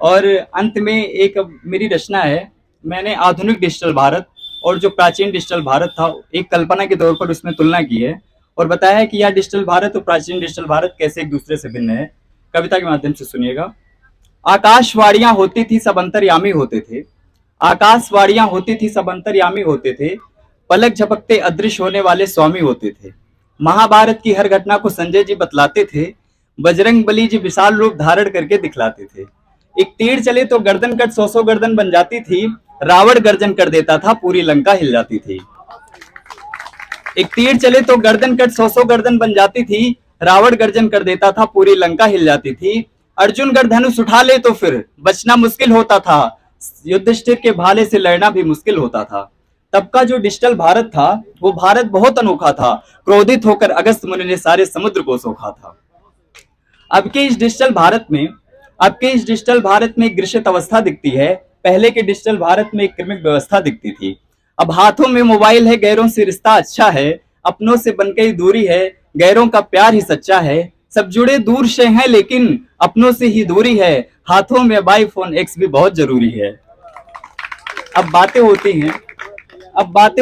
और अंत में एक मेरी रचना है, मैंने आधुनिक डिजिटल भारत और जो प्राचीन डिजिटल भारत था एक कल्पना के तौर पर उसमें तुलना की है। और बताया है कि यह डिजिटल भारत और प्राचीन डिजिटल भारत कैसे एक दूसरे से भिन्न है। कविता के माध्यम से सुनिएगा। आकाशवाणियां होती थी सब अंतर्यामी होते थे, आकाशवाणियां होती थी सब अंतर्यामी होते थे, पलक झपकते अदृश्य होने वाले स्वामी होते थे। महाभारत की हर घटना को संजय जी बतलाते थे, बजरंग बली जी विशाल रूप धारण करके दिखलाते थे। एक तीर चले तो गर्दन कट 100 गर्दन बन जाती थी, रावण गर्जन कर देता था पूरी लंका हिल जाती थी। एक तीर चले तो गर्दन कट 100 गर्दन बन जाती थी, रावण गर्जन कर देता था पूरी लंका हिल जाती थी। अर्जुन गर धनुष उठा ले तो फिर बचना मुश्किल होता था, युधिष्ठिर के भाले से लड़ना भी मुश्किल होता था। तब का जो डिजिटल भारत था वो भारत बहुत अनोखा था, क्रोधित होकर अगस्त मुनि ने सारे समुद्र को सोखा था। अब के इस डिजिटल भारत में एक ग्रसित अवस्था दिखती है, पहले के डिजिटल भारत में एक क्रमिक व्यवस्था दिखती थी। अब हाथों में मोबाइल है, गैरों से रिश्ता अच्छा है, अपनों से बनके ही दूरी है, गैरों का प्यार ही सच्चा है। सब जुड़े दूर से हैं लेकिन अपनों से ही दूरी है, हाथों में आईफोन X भी बहुत जरूरी है। अब बातें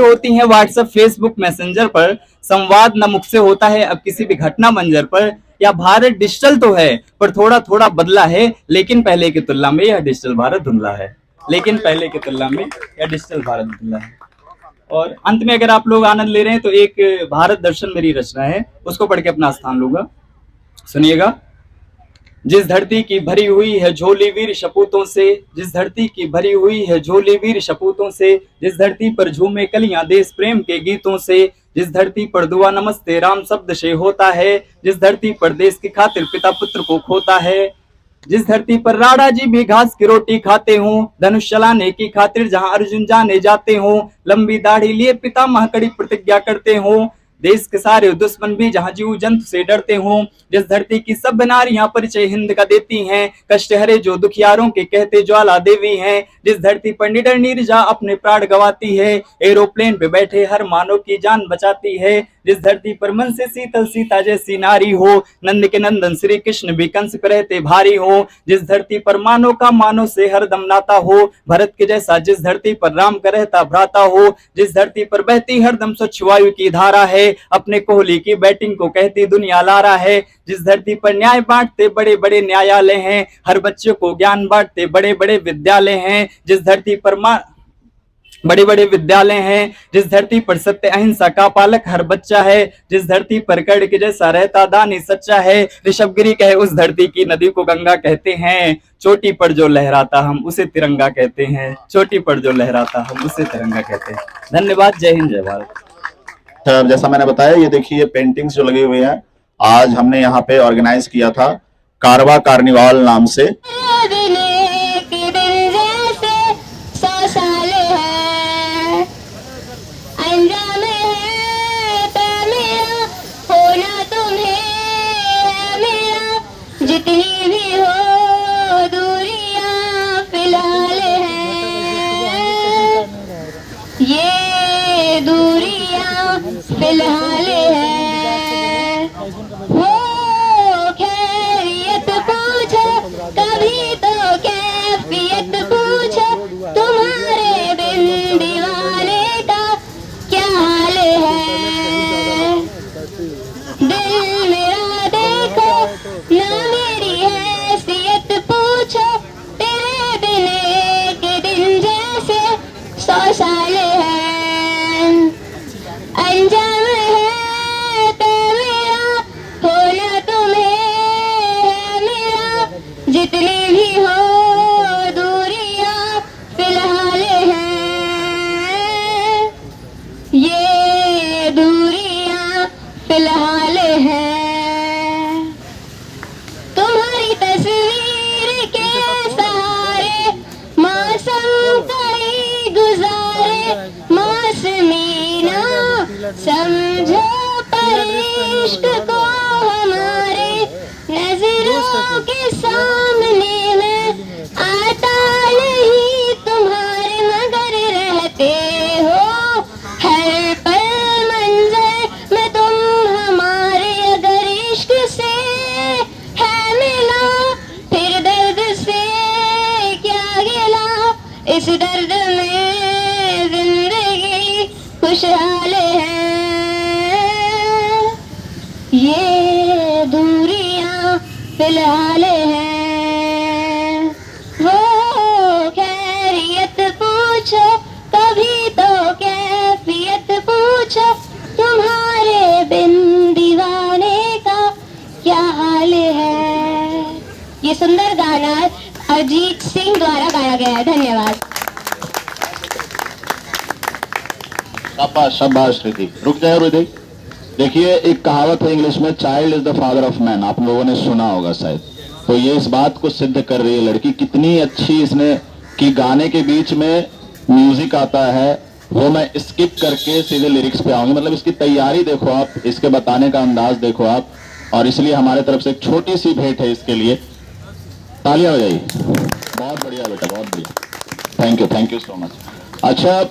होती हैं व्हाट्सएप फेसबुक मैसेंजर पर, संवाद न मुख से होता है अब किसी भी घटना मंजर पर। या भारत डिजिटल तो है पर थोड़ा थोड़ा बदला है, लेकिन पहले की तुलना में यह डिजिटल भारत धुंधला है, लेकिन पहले की तुलना में यह डिजिटल भारत धुंधला है। और अंत में अगर आप लोग आनंद ले रहे हैं तो एक भारत दर्शन मेरी रचना है, उसको पढ़ के अपना स्थान लूंगा, सुनिएगा। जिस धरती की भरी हुई है झोली वीर शपूतों से, जिस धरती की भरी हुई है झोली वीर शपूतों से, जिस धरती पर झूमे कलियां देश प्रेम के गीतों से, जिस धरती पर दुआ नमस्ते राम शब्द से होता है, जिस धरती पर देश की खातिर पिता पुत्र को खोता है, जिस धरती पर राणा जी भी घास की रोटी खाते हों, धनुष चलाने की खातिर जहां अर्जुन जाने जाते हों, लंबी दाढ़ी लिए पितामह कड़ी प्रतिज्ञा करते हों, देश के सारे दुश्मन भी जहां जीव जंतु से डरते हों, जिस धरती की सब नारियां परिचय हिंद का देती हैं, कष्ट हरे जो दुखियारों के कहते ज्वाला देवी हैं, जिस धरती पर निडर नीरजा अपने प्राण गवाती है, एरोप्लेन पे बैठे हर मानव की जान बचाती है, जिस धरती पर मन से शीतल सीता जैसी नारी हो, नंद के नंदन श्री कृष्ण भी कंस पे रहते भारी हो, जिस धरती पर मानव का मानव से हरदम नाता हो, भरत के जैसा जिस धरती पर राम का रहता भ्राता हो, जिस धरती पर बहती हरदम स्वच्छ वायु की धारा है, अपने कोहली की बैटिंग को कहती दुनिया लारा है, जिस धरती पर न्याय बांटते बड़े बड़े न्यायालय हैं, हर बच्चे को ज्ञान बांटते बड़े बड़े विद्यालय हैं, जिस धरती पर बड़े बड़े विद्यालय हैं, जिस धरती पर सत्य अहिंसा का पालक हर बच्चा है, जिस धरती पर कर्ण के जैसा रहता दानी सच्चा है, ऋषभगिरी कहे उस धरती की नदी को गंगा कहते हैं, चोटी पर जो लहराता हम उसे तिरंगा कहते हैं, चोटी पर जो लहराता हम उसे तिरंगा कहते हैं। धन्यवाद। जय हिंद जय भारत। जैसा मैंने बताया, ये देखिए पेंटिंग्स जो लगी हुई हैं, आज हमने यहाँ पे ऑर्गेनाइज किया था कारवा कार्निवाल नाम से। जितनी भी हो दूरियां फिलहाल है, ये दूरियां फिलहाल है। हो खैरियत पूछो कभी तो कैफियत पूछो, तुम्हारे बिन दीवाने का क्या हाल है। दिल मेरा देखो ना मेरी हैसियत पूछो, तेरे बिन एक दिन जैसे 100 साल है। अंजाम है तो मेरा होना तुम्हें है मेरा, जितनी भी हो दूरियां फिलहाल है, ये दूरियां फिलहाल है। तुम्हारी तस्वीर के सहारे मौसम कई गुजारे, मौसमी ना समझो पर इश्क को हमारे, नजरों के सामने में आता नहीं तुम्हारे, मगर रहते हो हर पल मंजर में तुम हमारे। अगर इश्क से है मिला फिर दर्द से क्या गिला, इस दर्द में जिंदगी खुशहाल है। फिलहाल है। वो खैरियत पूछो कभी तो कैफियत पूछो, तुम्हारे बिन दीवाने का क्या हाल है। ये सुंदर गाना अरिजीत सिंह द्वारा गाया गया है। धन्यवाद। शाबाश शाबाश रिद्धि। रुक जाए रिद्धि। देखिए एक कहावत है इंग्लिश में, child is the father of man, आप लोगों ने सुना होगा शायद। तो ये इस बात को सिद्ध कर रही है लड़की, कितनी अच्छी इसने कि गाने के बीच में म्यूजिक आता है वो मैं स्किप करके सीधे लिरिक्स पे आऊंगी। मतलब इसकी तैयारी देखो आप, इसके बताने का अंदाज देखो आप, और इसलिए हमारे तरफ से एक छोटी सी भेंट है इसके लिए। तालियां बजाइए। बहुत बढ़िया बेटा, बहुत बढ़िया। Thank you so much. अच्छा,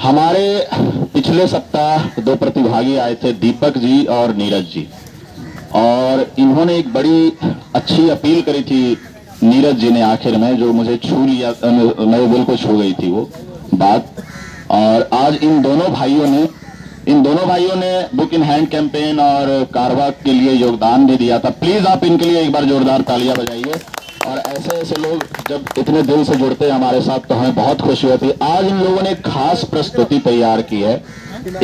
हमारे पिछले सप्ताह 2 प्रतिभागी आए थे, दीपक जी और नीरज जी, और इन्होंने एक बड़ी अच्छी अपील करी थी नीरज जी ने आखिर में, जो मुझे छू लिया, मेरे दिल को छू गई थी वो बात। और आज इन दोनों भाइयों ने बुक इन हैंड कैंपेन और कारवा के लिए योगदान भी दिया था। प्लीज आप इनके लिए एक बार जोरदार तालियां बजाइए। और ऐसे ऐसे लोग जब इतने दिल से जुड़ते हैं हमारे साथ तो हमें बहुत खुशी होती है। आज इन लोगों ने एक खास प्रस्तुति तैयार की है,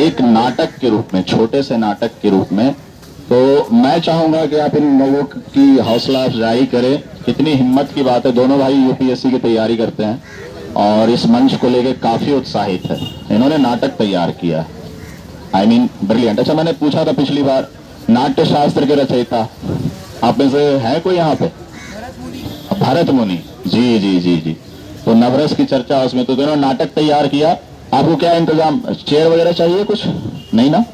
एक नाटक के रूप में, छोटे से नाटक के रूप में। तो मैं चाहूंगा कि आप इन लोगों की हौसला अफजाई करें। कितनी हिम्मत की बात है, दोनों भाई यूपीएससी की तैयारी करते हैं और इस मंच को लेकर काफी उत्साहित है। इन्होंने नाटक तैयार किया, आई मीन ब्रिलियंट। अच्छा, मैंने पूछा था पिछली बार, नाट्य शास्त्र के रचयिता आप में से है कोई यहाँ पे? भरत मुनि जी जी जी जी। तो नवरस की चर्चा उसमें, तो दोनों नाटक तैयार किया। आपको क्या इंतजाम, चेयर वगैरह चाहिए कुछ? नहीं ना?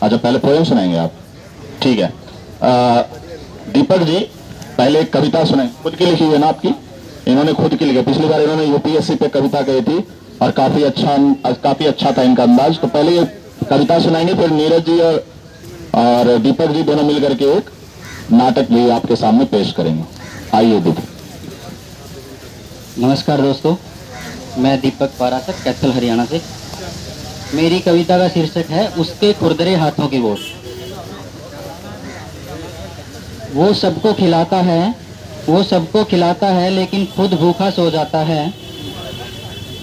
अच्छा, पहले पोएम सुनाएंगे आप, ठीक है। दीपक जी पहले एक कविता सुनाए, खुद की लिखी हुई है ना आपकी? इन्होंने खुद की लिखी। पिछली बार इन्होंने यूपीएससी पे कविता कही थी और काफी अच्छा था इनका अंदाज। तो पहले ये कविता सुनाएंगे, फिर नीरज जी और दीपक जी दोनों मिलकर के एक नाटक भी आपके सामने पेश करेंगे। आइए दीपक। नमस्कार दोस्तों, मैं दीपक पाराशर, कैथल हरियाणा से। मेरी कविता का शीर्षक है उसके खुरदरे हाथों की वोट। वो सबको खिलाता है लेकिन खुद भूखा सो जाता है।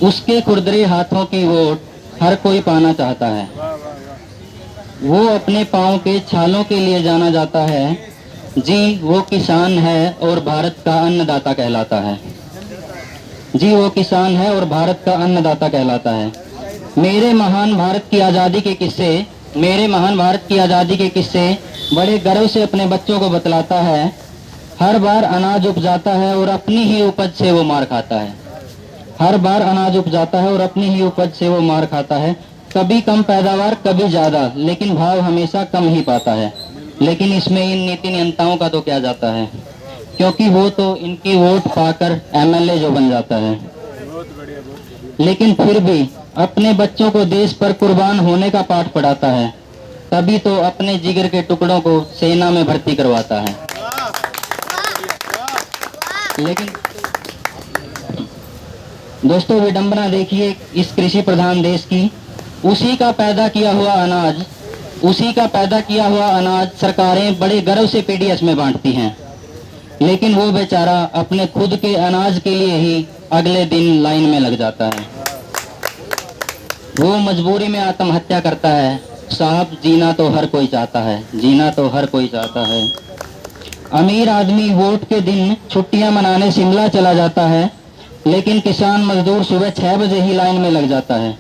उसके खुरदरे हाथों की वोट हर कोई पाना चाहता है। वो अपने पाँव के छालों के लिए जाना जाता है। जी वो किसान है और भारत का अन्नदाता कहलाता है। जी वो किसान है और भारत का अन्नदाता कहलाता है। मेरे महान भारत की आज़ादी के किस्से बड़े गर्व से अपने बच्चों को बतलाता है। हर बार अनाज उपजाता है और अपनी ही उपज से वो मार खाता है। कभी कम पैदावार कभी ज्यादा, लेकिन भाव हमेशा कम ही पाता है। लेकिन इसमें इन नीति नियंताओं का तो क्या जाता है, क्योंकि वो तो इनकी वोट पाकर एमएलए जो बन जाता है। लेकिन फिर भी अपने बच्चों को देश पर कुर्बान होने का पाठ पढ़ाता है। तभी तो अपने जिगर के टुकड़ों को सेना में भर्ती करवाता है। लेकिन दोस्तों, विडंबना देखिए इस कृषि प्रधान देश की। उसी का पैदा किया हुआ अनाज सरकारें बड़े गर्व से पीडीएस में बांटती हैं। लेकिन वो बेचारा अपने खुद के अनाज के लिए ही अगले दिन लाइन में लग जाता है। वो मजबूरी में आत्महत्या करता है। साहब, जीना तो हर कोई चाहता है। अमीर आदमी वोट के दिन छुट्टियां मनाने शिमला चला जाता है, लेकिन किसान मजदूर सुबह 6 बजे ही लाइन में लग जाता है।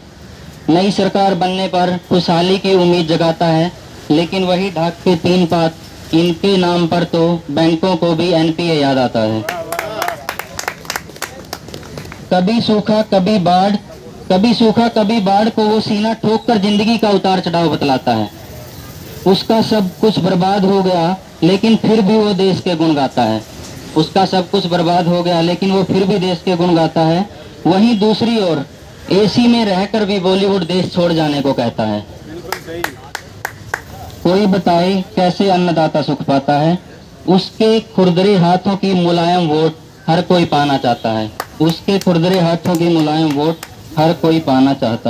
नई सरकार बनने पर खुशहाली की उम्मीद जगाता है, लेकिन वही ढाक के 3 पात इनके नाम पर तो बैंकों को भी एनपीए याद आता है। कभी सूखा कभी बाढ़ को वो सीना ठोक कर जिंदगी का उतार चढ़ाव बतलाता है। उसका सब कुछ बर्बाद हो गया, लेकिन फिर भी वो देश के गुण गाता है। वहीं दूसरी ओर एसी में रहकर भी बॉलीवुड देश छोड़ जाने को कहता है। कोई बताए कैसे अन्नदाता सुख पाता है। उसके खुरदरे हाथों की मुलायम वोट हर कोई पाना चाहता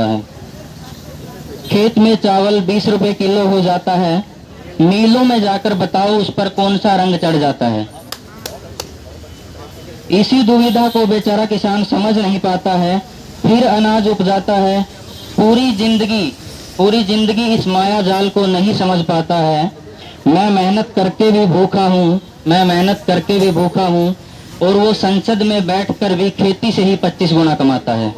है। खेत में चावल 20 रुपए किलो हो जाता है, मीलों में जाकर बताओ उस पर कौन सा रंग चढ़ जाता है। इसी दुविधा को बेचारा किसान समझ नहीं पाता है, फिर अनाज उपजाता है। पूरी जिंदगी इस माया जाल को नहीं समझ पाता है। मैं मेहनत करके भी भूखा हूँ और वो संसद में बैठकर भी खेती से ही 25 गुना कमाता है।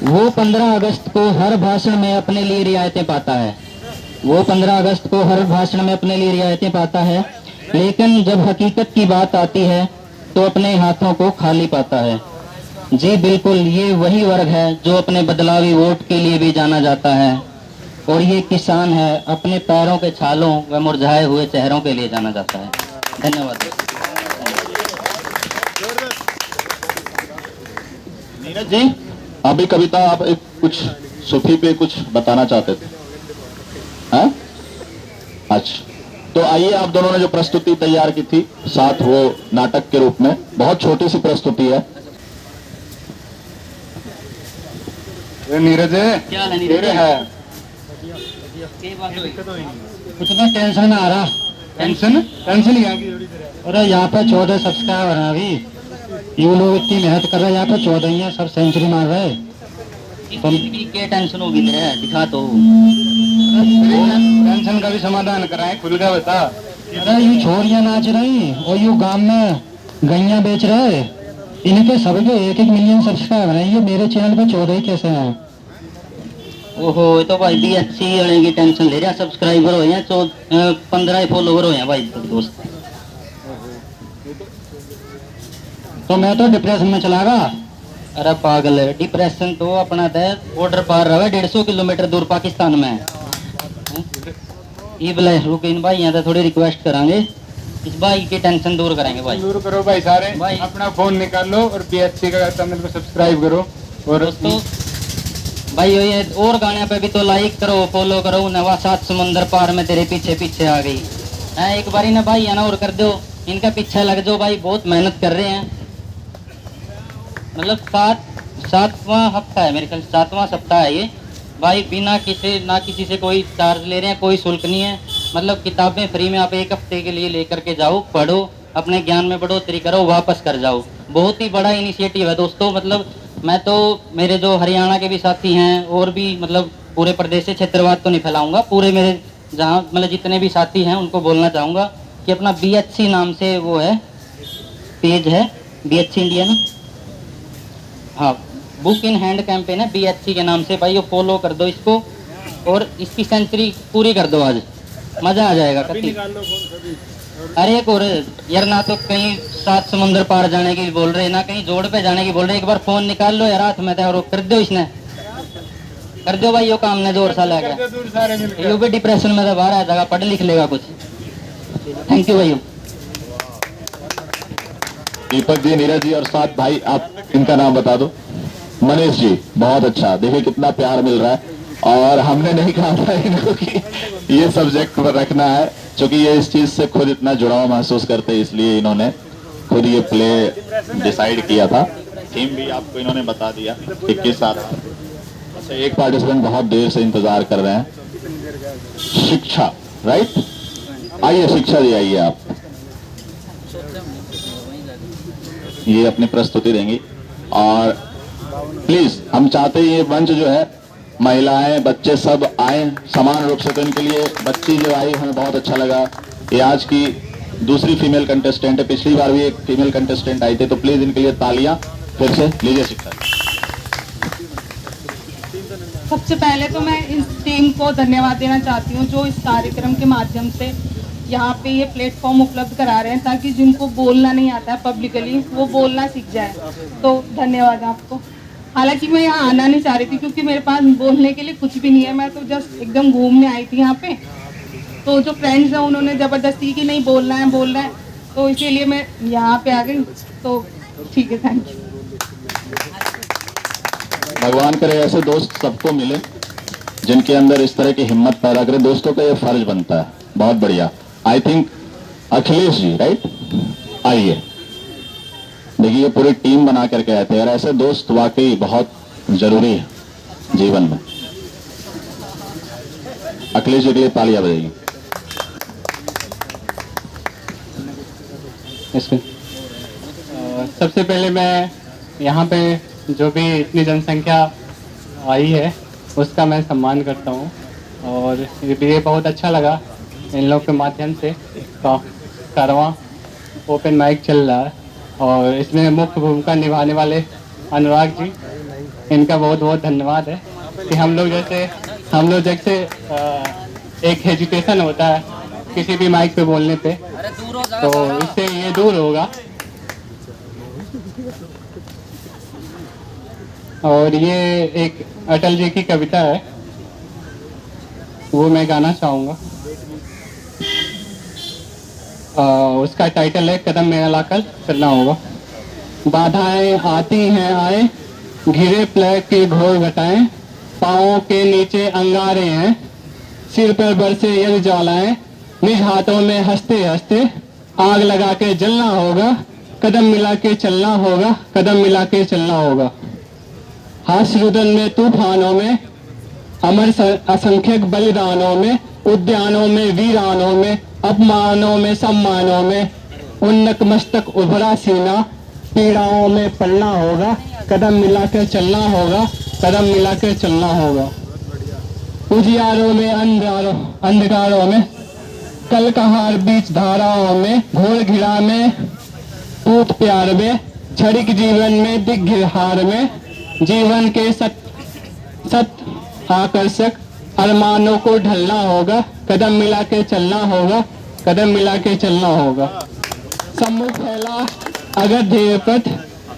वो 15 अगस्त को हर भाषण में अपने लिए रियायतें पाता है, लेकिन जब हकीकत की बात आती है तो अपने हाथों को खाली पाता है। जी बिल्कुल, ये वही वर्ग है जो अपने बदलावी वोट के लिए भी जाना जाता है, और ये किसान है अपने पैरों के छालों व मुरझाए हुए चेहरों के लिए जाना जाता है। धन्यवाद। नीरज जी, अभी कविता आप एक कुछ सूफी पे कुछ बताना चाहते थे, हैं? अच्छा, तो आइए, आप दोनों ने जो प्रस्तुति तैयार की थी साथ वो नाटक के रूप में, बहुत छोटी सी प्रस्तुति है। नीरज क्या है नीरज है? कुछ ना टेंशन में आ रहा। टेंशन अरे यहाँ पे 14 सब्सक्राइबर हैं अभी, ये लोग इतनी मेहनत कर रहे हैं, यहाँ पे 14 ही हैं, सब सेंचुरी मार रहे हैं। क्या टेंशन होगी तेरे, दिखा तो। टेंशन का भी समाधान कराएं, खुल का बता। अरे ये छोरियां नाच रही और ये गांव में गैया बेच रहे, इनके सबके 1-1 मिलियन सब्सक्राइबर हैं, ये मेरे चैनल पे 14 ही कैसे हैं? ओहो, ये तो भाई भी अच्छी वाले की टेंशन ले रहा। सब्सक्राइबर हो या 15 फॉलोवर हो या भाई दोस्त, तो मैं तो डिप्रेशन में चला गया। अरे पागल है, डिप्रेशन तो अपना बॉर्डर पार रहा है, 150 किलोमीटर दूर पाकिस्तान में है। ये बोले रुकिन भाई, यहाँ थोड़ी रिक्वेस्ट करांगे, इस भाई की टेंशन दूर करेंगे। भाई दूर करो भाई, सारे भाई अपना फोन निकाल लो और BHC का चैनल को सब्सक्राइब करो। और दोस्तों भाई ये और गाने पे भी तो लाइक करो, फॉलो करो। नवा 7 समंदर पार में तेरे पीछे आ गई है, एक बारी ना भाई है ना, और कर दो, इनका पीछे लग जाओ भाई, बहुत मेहनत कर रहे हैं। मतलब 7वां हफ्ता है मेरे ख्याल, 7वां सप्ताह है ये भाई, बिना किसी से कोई चार्ज ले रहे हैं, कोई शुल्क नहीं है। मतलब किताबें फ्री में आप 1 हफ्ते के लिए लेकर के जाओ, पढ़ो, अपने ज्ञान में बढ़ोतरी करो, वापस कर जाओ। बहुत ही बड़ा इनिशिएटिव है दोस्तों। मतलब मैं तो, मेरे जो हरियाणा के भी साथी हैं और भी, मतलब पूरे प्रदेश से क्षेत्रवाद तो नहीं फैलाऊंगा, पूरे मेरे जहाँ मतलब जितने भी साथी हैं उनको बोलना चाहूँगा कि अपना BHC नाम से वो है, पेज है BHC इंडिया ना, हाँ, बुक इन हैंड कैंपेन है BHC के नाम से, भाई वो फॉलो कर दो इसको और इसकी सेंचुरी पूरी कर दो, आज मजा आ जाएगा। अरे एक और यार, ना तो कहीं 7 समुंदर पार जाने की बोल रहे, ना कहीं जोड़ पे जाने की बोल रहे, एक बार फोन निकाल लो यार हाथ में और कर दो, इसने कर दो भाई, यो काम ने जोर सा लगा, यो भी डिप्रेशन में तो बाहर आ जाएगा, पढ़ लिख लेगा कुछ। थैंक यू भाई। दीपक जी, नीरज जी और साथ भाई, आप इनका नाम बता दो। मनीष जी, बहुत अच्छा, देखिए कितना प्यार मिल रहा है। और हमने नहीं कहा था इनको कि ये सब्जेक्ट पर रखना है, क्योंकि ये इस चीज से खुद इतना जुड़ाव महसूस करते हैं, इसलिए इन्होंने खुद ये प्ले डिसाइड किया था। थीम भी आपको इन्होंने बता दिया 21 साल। अच्छा, एक पार्टिसिपेंट बहुत देर से इंतजार कर रहे हैं, शिक्षा, राइट? आइए शिक्षा जी, आइए आप, ये अपनी प्रस्तुति देंगी। और प्लीज हम चाहते हैं ये मंच जो है, महिलाएं बच्चे सब आए समान रूप से, तो इनके लिए बच्ची जो आई हमें बहुत अच्छा लगा। ये आज की दूसरी फीमेल कंटेस्टेंट है, पिछली बार भी एक फीमेल कंटेस्टेंट आई थी, तो प्लीज इनके लिए तालियां फिर से लीजिए। शिक्षा, सबसे पहले तो मैं इस टीम को धन्यवाद देना चाहती हूँ जो इस कार्यक्रम के माध्यम से यहाँ पे ये प्लेटफॉर्म उपलब्ध करा रहे हैं, ताकि जिनको बोलना नहीं आता है पब्लिकली वो बोलना सीख जाए। तो धन्यवाद आपको। हालांकि मैं यहाँ आना नहीं चाह रही थी क्योंकि मेरे पास बोलने के लिए कुछ भी नहीं है, मैं तो जस्ट एकदम घूमने आई थी यहाँ पे। तो जो फ्रेंड्स हैं उन्होंने ज़बरदस्ती की नहीं बोलना है, तो इसीलिए मैं यहाँ पे आ गई। तो ठीक है, थैंक यू। भगवान करे ऐसे दोस्त सबको मिले जिनके अंदर इस तरह की हिम्मत पैदा करे। दोस्तों का ये फर्ज बनता है। बहुत बढ़िया। I think Akhilesh ji, right? आइए, देखिए ये पूरी टीम बना करके आए थे, और ऐसे दोस्त वाकई बहुत जरूरी है जीवन में। अखिलेश जी के लिए तालियां बजाइए। सबसे पहले मैं यहाँ पे जो भी इतनी जनसंख्या आई है उसका मैं सम्मान करता हूँ, और ये बहुत अच्छा लगा इन लोग के माध्यम से कारवां ओपन माइक चल रहा है, और इसमें मुख्य भूमिका निभाने वाले अनुराग जी, इनका बहुत बहुत धन्यवाद है कि हम लोग जैसे एक हेजिटेशन होता है किसी भी माइक पे बोलने पे, तो इससे ये दूर होगा। और ये एक अटल जी की कविता है, वो मैं गाना चाहूँगा। उसका टाइटल है कदम में लाकर चलना होगा। बाधाएं आती हैं आए, घिरे प्लग के घोर घटाएं, पाँवों के नीचे अंगारे हैं, सिर पर बरसे यज्ञ ज्वालाएं, निज हाथों में हंसते हंसते आग लगा के जलना होगा, कदम मिला के चलना होगा, कदम मिला के चलना होगा। हास्य रुदन में तूफानों में, अमर असंख्यक बलिदानों में, उद्यानों में वीरानों में, अपमानों में सम्मानों में, उन्नत मस्तक उभरा सीना, पीड़ाओं में पलना होगा, कदम मिला के चलना होगा, कदम मिला के चलना होगा। उजियारों में अंधकारों में, कल कहार बीच धाराओं में, घोर घिरा में पूत प्यार में, क्षणिक जीवन में दिग्घिहार में, जीवन के सत आकर्षक अरमानों को ढलना होगा, कदम मिला के चलना होगा, कदम मिला के चलना होगा। सम्मुख फैला अगर ध्येय पथ,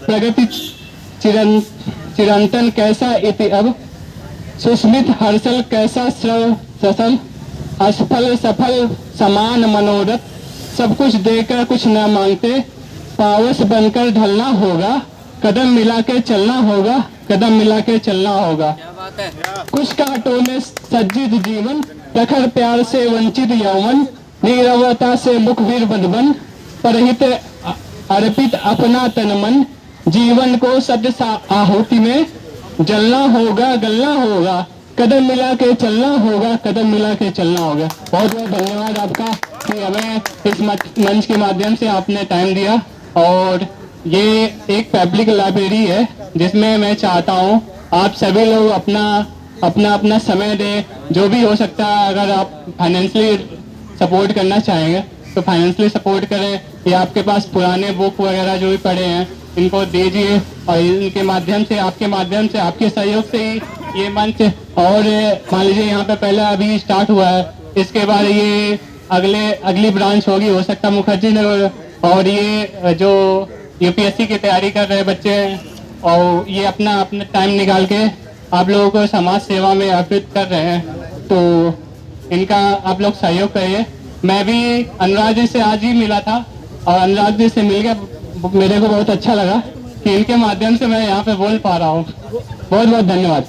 प्रगति चिरंतन कैसा इति अब, सुस्मित हर्षल कैसा श्रव ससल, असफल सफल समान मनोरथ, सब कुछ देकर कुछ न मांगते, पावस बनकर ढलना होगा, कदम मिला के चलना होगा, कदम मिला के चलना होगा। कुछ कांटों में सज्जित जीवन, प्रखर प्यार से वंचित यौवन, नीरवता से मुखबिर बंधन, परहित अर्पित अपना तन मन, जीवन को सत्य आहुति में जलना होगा, गलना होगा, कदम मिला के चलना होगा, कदम मिला के चलना होगा। बहुत बहुत धन्यवाद आपका कि हमें इस मंच के माध्यम से आपने टाइम दिया। और ये एक पब्लिक लाइब्रेरी है जिसमें मैं चाहता हूँ आप सभी लोग अपना समय दें, जो भी हो सकता है। अगर आप फाइनेंशियली सपोर्ट करना चाहेंगे तो फाइनेंशियली सपोर्ट करें, या आपके पास पुराने बुक वगैरह जो भी पड़े हैं इनको दीजिए, और इनके माध्यम से आपके सहयोग से ही ये मंच, और मान लीजिए यहाँ पे पहले अभी स्टार्ट हुआ है, इसके बाद ये अगली ब्रांच होगी, हो सकता मुखर्जी नगर, और ये जो यूपीएससी की तैयारी कर रहे बच्चे हैं और ये अपना टाइम निकाल के आप लोगों को समाज सेवा में अर्पित कर रहे हैं, तो इनका आप लोग सहयोग करिए। मैं भी अनुराग जी से आज ही मिला था, और अनुराग जी से मिलकर मेरे को बहुत अच्छा लगा कि इनके माध्यम से मैं यहाँ पे बोल पा रहा हूँ। बहुत बहुत धन्यवाद।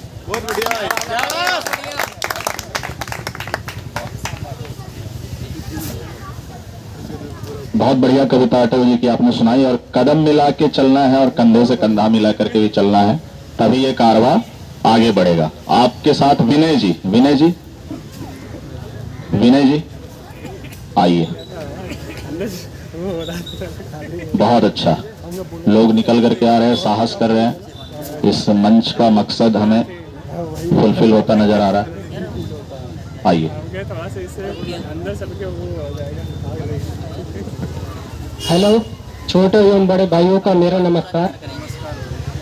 बहुत बढ़िया कविता अटल जी की आपने सुनाई, और कदम मिला के चलना है और कंधे से कंधा मिला करके भी चलना है, तभी ये कारवां आगे बढ़ेगा। आपके साथ विनय जी आइए। बहुत अच्छा, लोग निकल करके आ रहे हैं, साहस कर रहे हैं। इस मंच का मकसद हमें फुलफिल होता नजर आ रहा है। आइए। हेलो, छोटे एवं बड़े भाइयों का मेरा नमस्कार।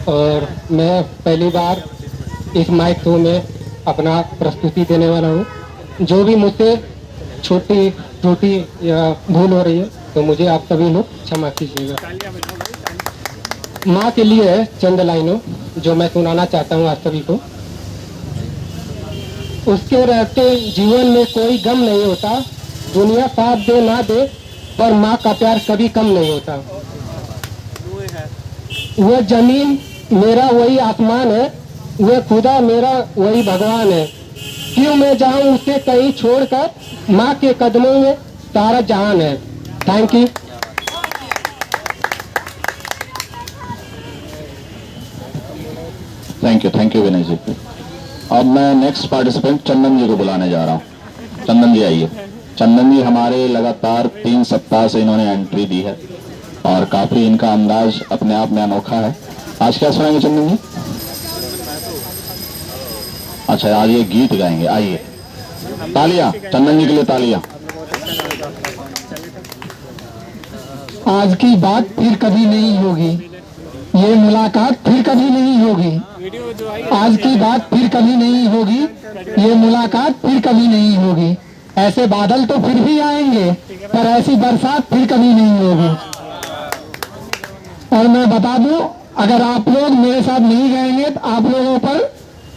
और मैं पहली बार इस माइक शो में अपना प्रस्तुति देने वाला हूँ। जो भी मुझसे छोटी त्रुटि या भूल हो रही है तो मुझे आप सभी लोग क्षमा कीजिएगा। माँ के लिए है चंद लाइनों जो मैं सुनाना चाहता हूँ आप सभी को। उसके रहते जीवन में कोई गम नहीं होता, दुनिया साथ दे ना दे पर माँ का प्यार कभी कम नहीं होता। वह जमीन मेरा वही आसमान है, वह खुदा मेरा वही भगवान है। क्यों मैं जाऊं उसे कहीं छोड़कर, माँ के कदमों में सारा जहान है। Thank you. थैंक यू विनय जी। अब मैं नेक्स्ट पार्टिसिपेंट चंदन जी को बुलाने जा रहा हूँ। चंदन जी आइए। चंदन जी हमारे लगातार 3 सप्ताह से इन्होंने एंट्री दी है और काफी इनका अंदाज अपने आप में अनोखा है। आज क्या सुनाएंगे चंदन जी? अच्छा, आज ये गीत गाएंगे। आइए, तालियां चंदन जी के लिए, तालियां। आज की बात फिर कभी नहीं होगी, ये मुलाकात फिर कभी नहीं होगी। आज की बात फिर कभी नहीं होगी, ये मुलाकात फिर कभी नहीं होगी। ऐसे बादल तो फिर भी आएंगे, पर ऐसी बरसात फिर कभी नहीं होगी। और मैं बता दूं, अगर आप लोग मेरे साथ नहीं गाएंगे तो आप लोगों पर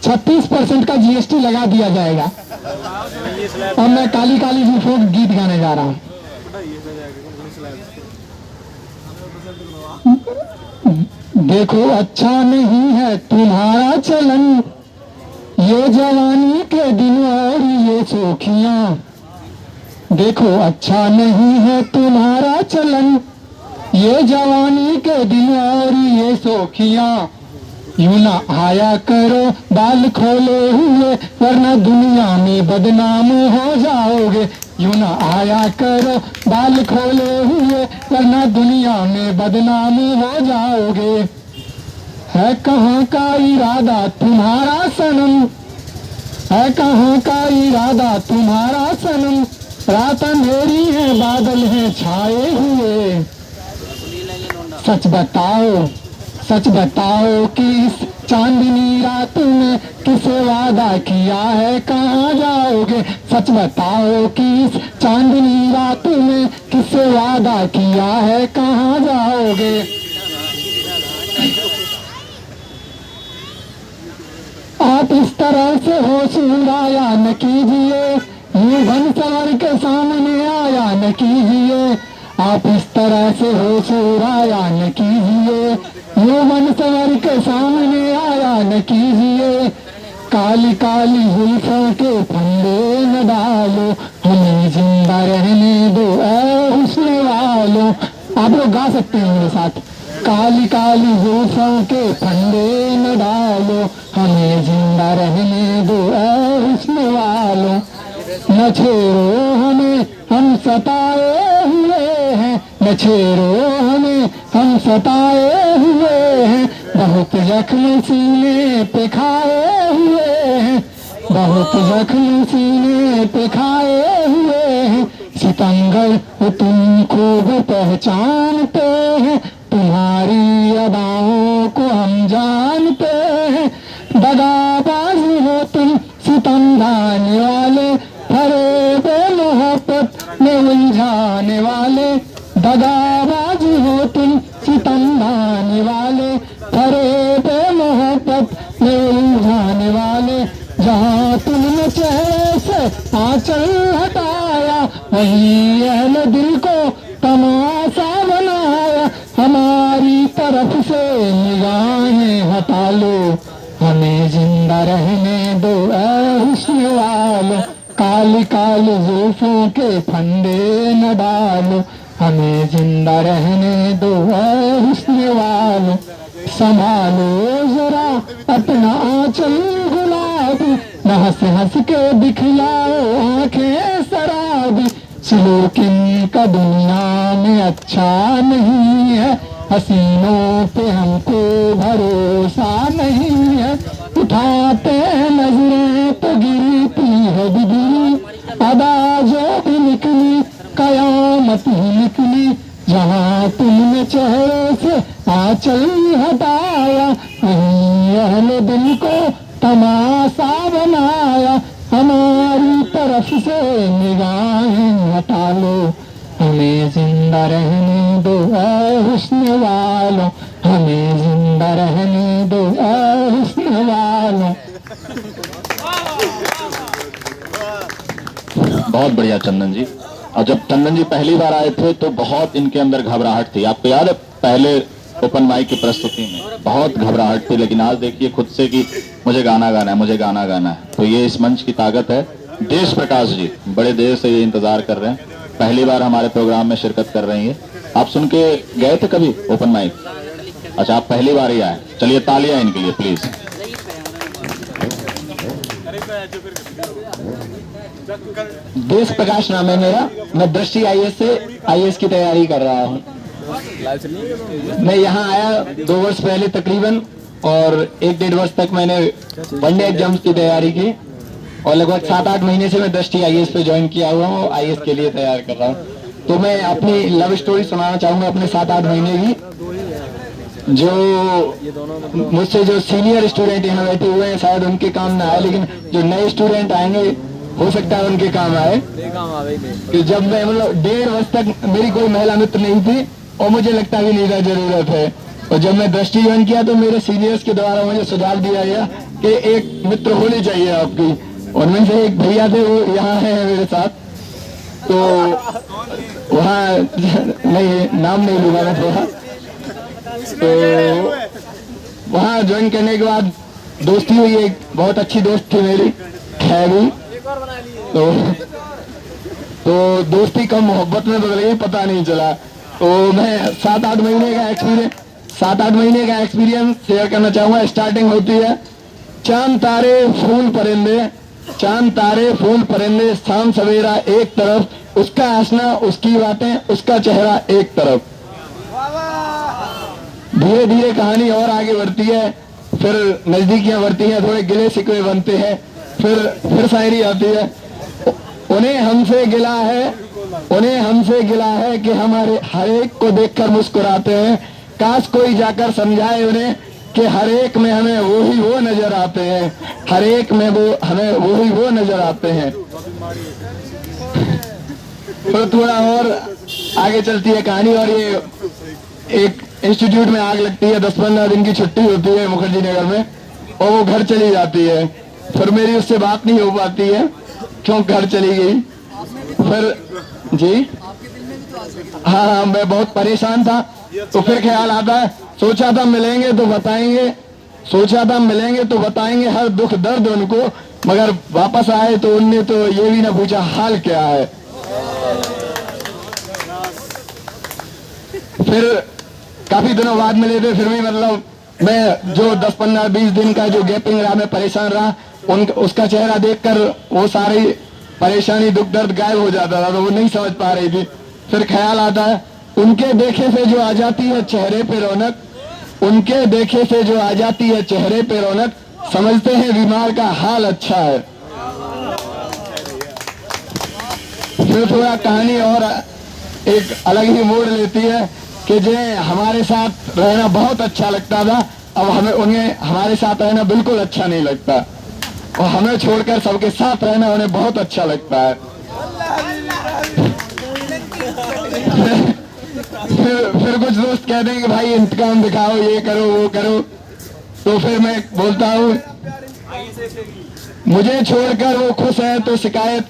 36% का GST लगा दिया जाएगा। और मैं काली काली जुल्फों का गीत गाने जा रहा हूँ। देखो अच्छा नहीं है तुम्हारा चलन, ये जवानी के दिन और ये शोखियां। देखो अच्छा नहीं है तुम्हारा चलन, ये जवानी के दिन और ये शोखियां। यूं ना आया करो बाल खोले हुए, वरना दुनिया में बदनाम हो जाओगे। यूं ना आया करो बाल खोले हुए, वरना दुनिया में बदनाम हो जाओगे। है कहाँ का इरादा तुम्हारा सनम, है कहाँ का इरादा तुम्हारा सनम। रात अंधेरी है बादल हैं छाए हुए। सच बताओ, सच बताओ कि इस चांदनी रात में किसे वादा किया है कहाँ जाओगे। सच बताओ कि इस चांदनी रात में किसे वादा किया है कहाँ जाओगे। आप इस तरह से होश उड़ाया न कीजिए, यूं बन सवर के सामने आया न कीजिए। आप इस तरह से होश उड़ाया न कीजिए, यूं बन सवर के सामने आया न कीजिए। काली काली जुल्फों के फंदे न डालो, हमें जिंदा रहने दो ऐ हुस्न वालों। आप लोग गा सकते हैं मेरे साथ। काली काली जुल्फों के फंदे न डालो, हमें जिंदा रहने दो ऐ हुस्न वालों। न छेड़ो हमें हम सताए हुए हैं, न छेड़ो हमें हम सताए हुए हैं। बहुत जख्म सीने पे खाए हुए हैं, बहुत जख्म सीने पे खाए हुए हैं। सितंगर वो तुम खूब पहचानते हैं, तुम्हारी अदाओं को हम जानते हैं। दगाबाज हो तुम सितम ढाने वाले, फरेब मोहब्बत में उलझाने वाले। दगाबाज हो तुम सितम ढाने वाले, फरेब मोहब्बत में उलझाने वाले। जहाँ तुमने चेहरे से आंचल हटाया, वहीं अहले दिल को तमाशा बनाया। हमारी तरफ से निगाहें हटा लो, हमें जिंदा रहने दो ऐ हुस्न वालों। काली काली जुल्फों के फंदे न डालो, हमें जिंदा रहने दो ऐ हुस्न वालों। संभालो जरा अपना आंचल गुलाबी, न हंस हंस के दिखलाओ आंखें शराबी। सलूक इनका दुनिया में अच्छा नहीं है, हसीनों पे हमको भरोसा नहीं है। उठाते नजरें तो गिरती है बिजली, अदा जो भी निकली कयामत ही निकली। जहाँ तुमने चेहरे से आंचल हटाया, वहीं अहले दिल को तमाशा बनाया। हमारी तरफ से निगाहें हटा लो, हमें जिंदा रहने दो ऐ हुस्न वालों। हमें जिंदा रहने दो ऐ हुस्न वालों। बहुत बढ़िया चंदन जी। और जब चंदन जी पहली बार आए थे तो बहुत इनके अंदर घबराहट थी। आपको याद है पहले ओपन माइक की प्रस्तुति में बहुत घबराहट थी, लेकिन आज देखिए खुद से कि मुझे गाना गाना है, मुझे गाना गाना है। तो ये इस मंच की ताकत है। देश प्रकाश जी बड़े देर से ये इंतजार कर रहे हैं, पहली बार हमारे प्रोग्राम में शिरकत कर रही है। आप सुन के गए थे कभी ओपन माइक? अच्छा, आप पहली बार ही आए। चलिए तालियां इनके लिए प्लीज। देश प्रकाश नाम है मेरा। मैं दृष्टि आईएएस से आईएएस की तैयारी कर रहा हूँ। मैं यहाँ आया 2 वर्ष पहले तकरीबन, और 1-1.5 वर्ष तक मैंने वनडे एग्जाम्स की तैयारी की, और लगभग 7-8 महीने से मैं दृष्टि आईएएस पे ज्वाइन किया हुआ हूँ, आईएएस के लिए तैयार कर रहा हूँ। तो मैं अपनी लव स्टोरी सुनाना चाहूंगा अपने 7-8 महीने की। जो मुझसे जो सीनियर स्टूडेंट यहाँ बैठे हुए हैं शायद उनके काम ना आए, लेकिन जो नए स्टूडेंट आएंगे हो सकता है उनके काम आए। कि जब मैं मतलब 1.5 वर्ष तक मेरी कोई महिला मित्र नहीं थी, और मुझे लगता भी नहीं था जरूरत है, और जब मैं दृष्टि ज्वाइन किया तो मेरे सीनियर्स के द्वारा मुझे सुझाव दिया गया कि एक मित्र होनी चाहिए आपकी। उनमें से एक भैया थे, वो यहाँ है मेरे साथ। तो वहाँ नहीं, नाम नहीं लूंगा मैं थोड़ा। तो वहाँ ज्वाइन करने के बाद दोस्ती हुई, एक बहुत अच्छी दोस्त थी मेरी, है भी। तो दोस्ती कम मोहब्बत में बदल गई, पता नहीं चला। तो मैं 7-8 महीने का एक्सपीरियंस शेयर करना चाहूंगा। स्टार्टिंग होती है, चांद तारे फूल परिंदे, चांद तारे फूल परिंदे, शाम सवेरा एक तरफ, उसका हंसना उसकी बातें, उसका चेहरा एक तरफ। धीरे धीरे कहानी और आगे बढ़ती है, फिर नजदीकियां बढ़ती हैं, थोड़े गिले शिकवे बनते हैं, फिर शायरी आती है। उन्हें हमसे गिला है कि हमारे हर एक को देखकर मुस्कुराते हैं, काश कोई जाकर समझाए उन्हें कि हर एक में हमें वो नजर आते हैं, हर एक में हमें वो नजर आते हैं। तो थोड़ा और आगे चलती है कहानी, और ये एक इंस्टीट्यूट में आग लगती है, 10-15 दिन की छुट्टी होती है मुखर्जी नगर में, और वो घर चली जाती है। फिर मेरी उससे बात नहीं हो पाती है, क्यों घर चली गई। फिर जी हाँ, मैं बहुत परेशान था। तो फिर ख्याल आता है, सोचा था मिलेंगे तो बताएंगे हर दुख दर्द उनको, मगर वापस आए तो उनने तो ये भी ना पूछा हाल क्या है। फिर काफी दिनों बाद मिले थे, फिर भी मतलब मैं जो 10-15-20 दिन का जो गैपिंग रहा, मैं परेशान रहा, उसका चेहरा देखकर वो सारी परेशानी दुख दर्द गायब हो जाता था, तो वो नहीं समझ पा रही थी। फिर ख्याल आता है, उनके देखे से जो आ जाती है चेहरे पे रौनक, उनके देखे से जो आ जाती है चेहरे पे रौनक, समझते हैं बीमार का हाल अच्छा है। फिर थोड़ा कहानी और एक अलग ही मोड़ लेती है कि जो हमारे साथ रहना बहुत अच्छा लगता था, अब उन्हें हमारे साथ रहना बिल्कुल अच्छा नहीं लगता, और हमें छोड़कर सबके साथ रहना उन्हें बहुत अच्छा लगता है। फिर कुछ दोस्त कहते हैं कि भाई इंतकाम दिखाओ, ये करो वो करो। तो फिर मैं बोलता हूँ, मुझे छोड़कर वो खुश है तो शिकायत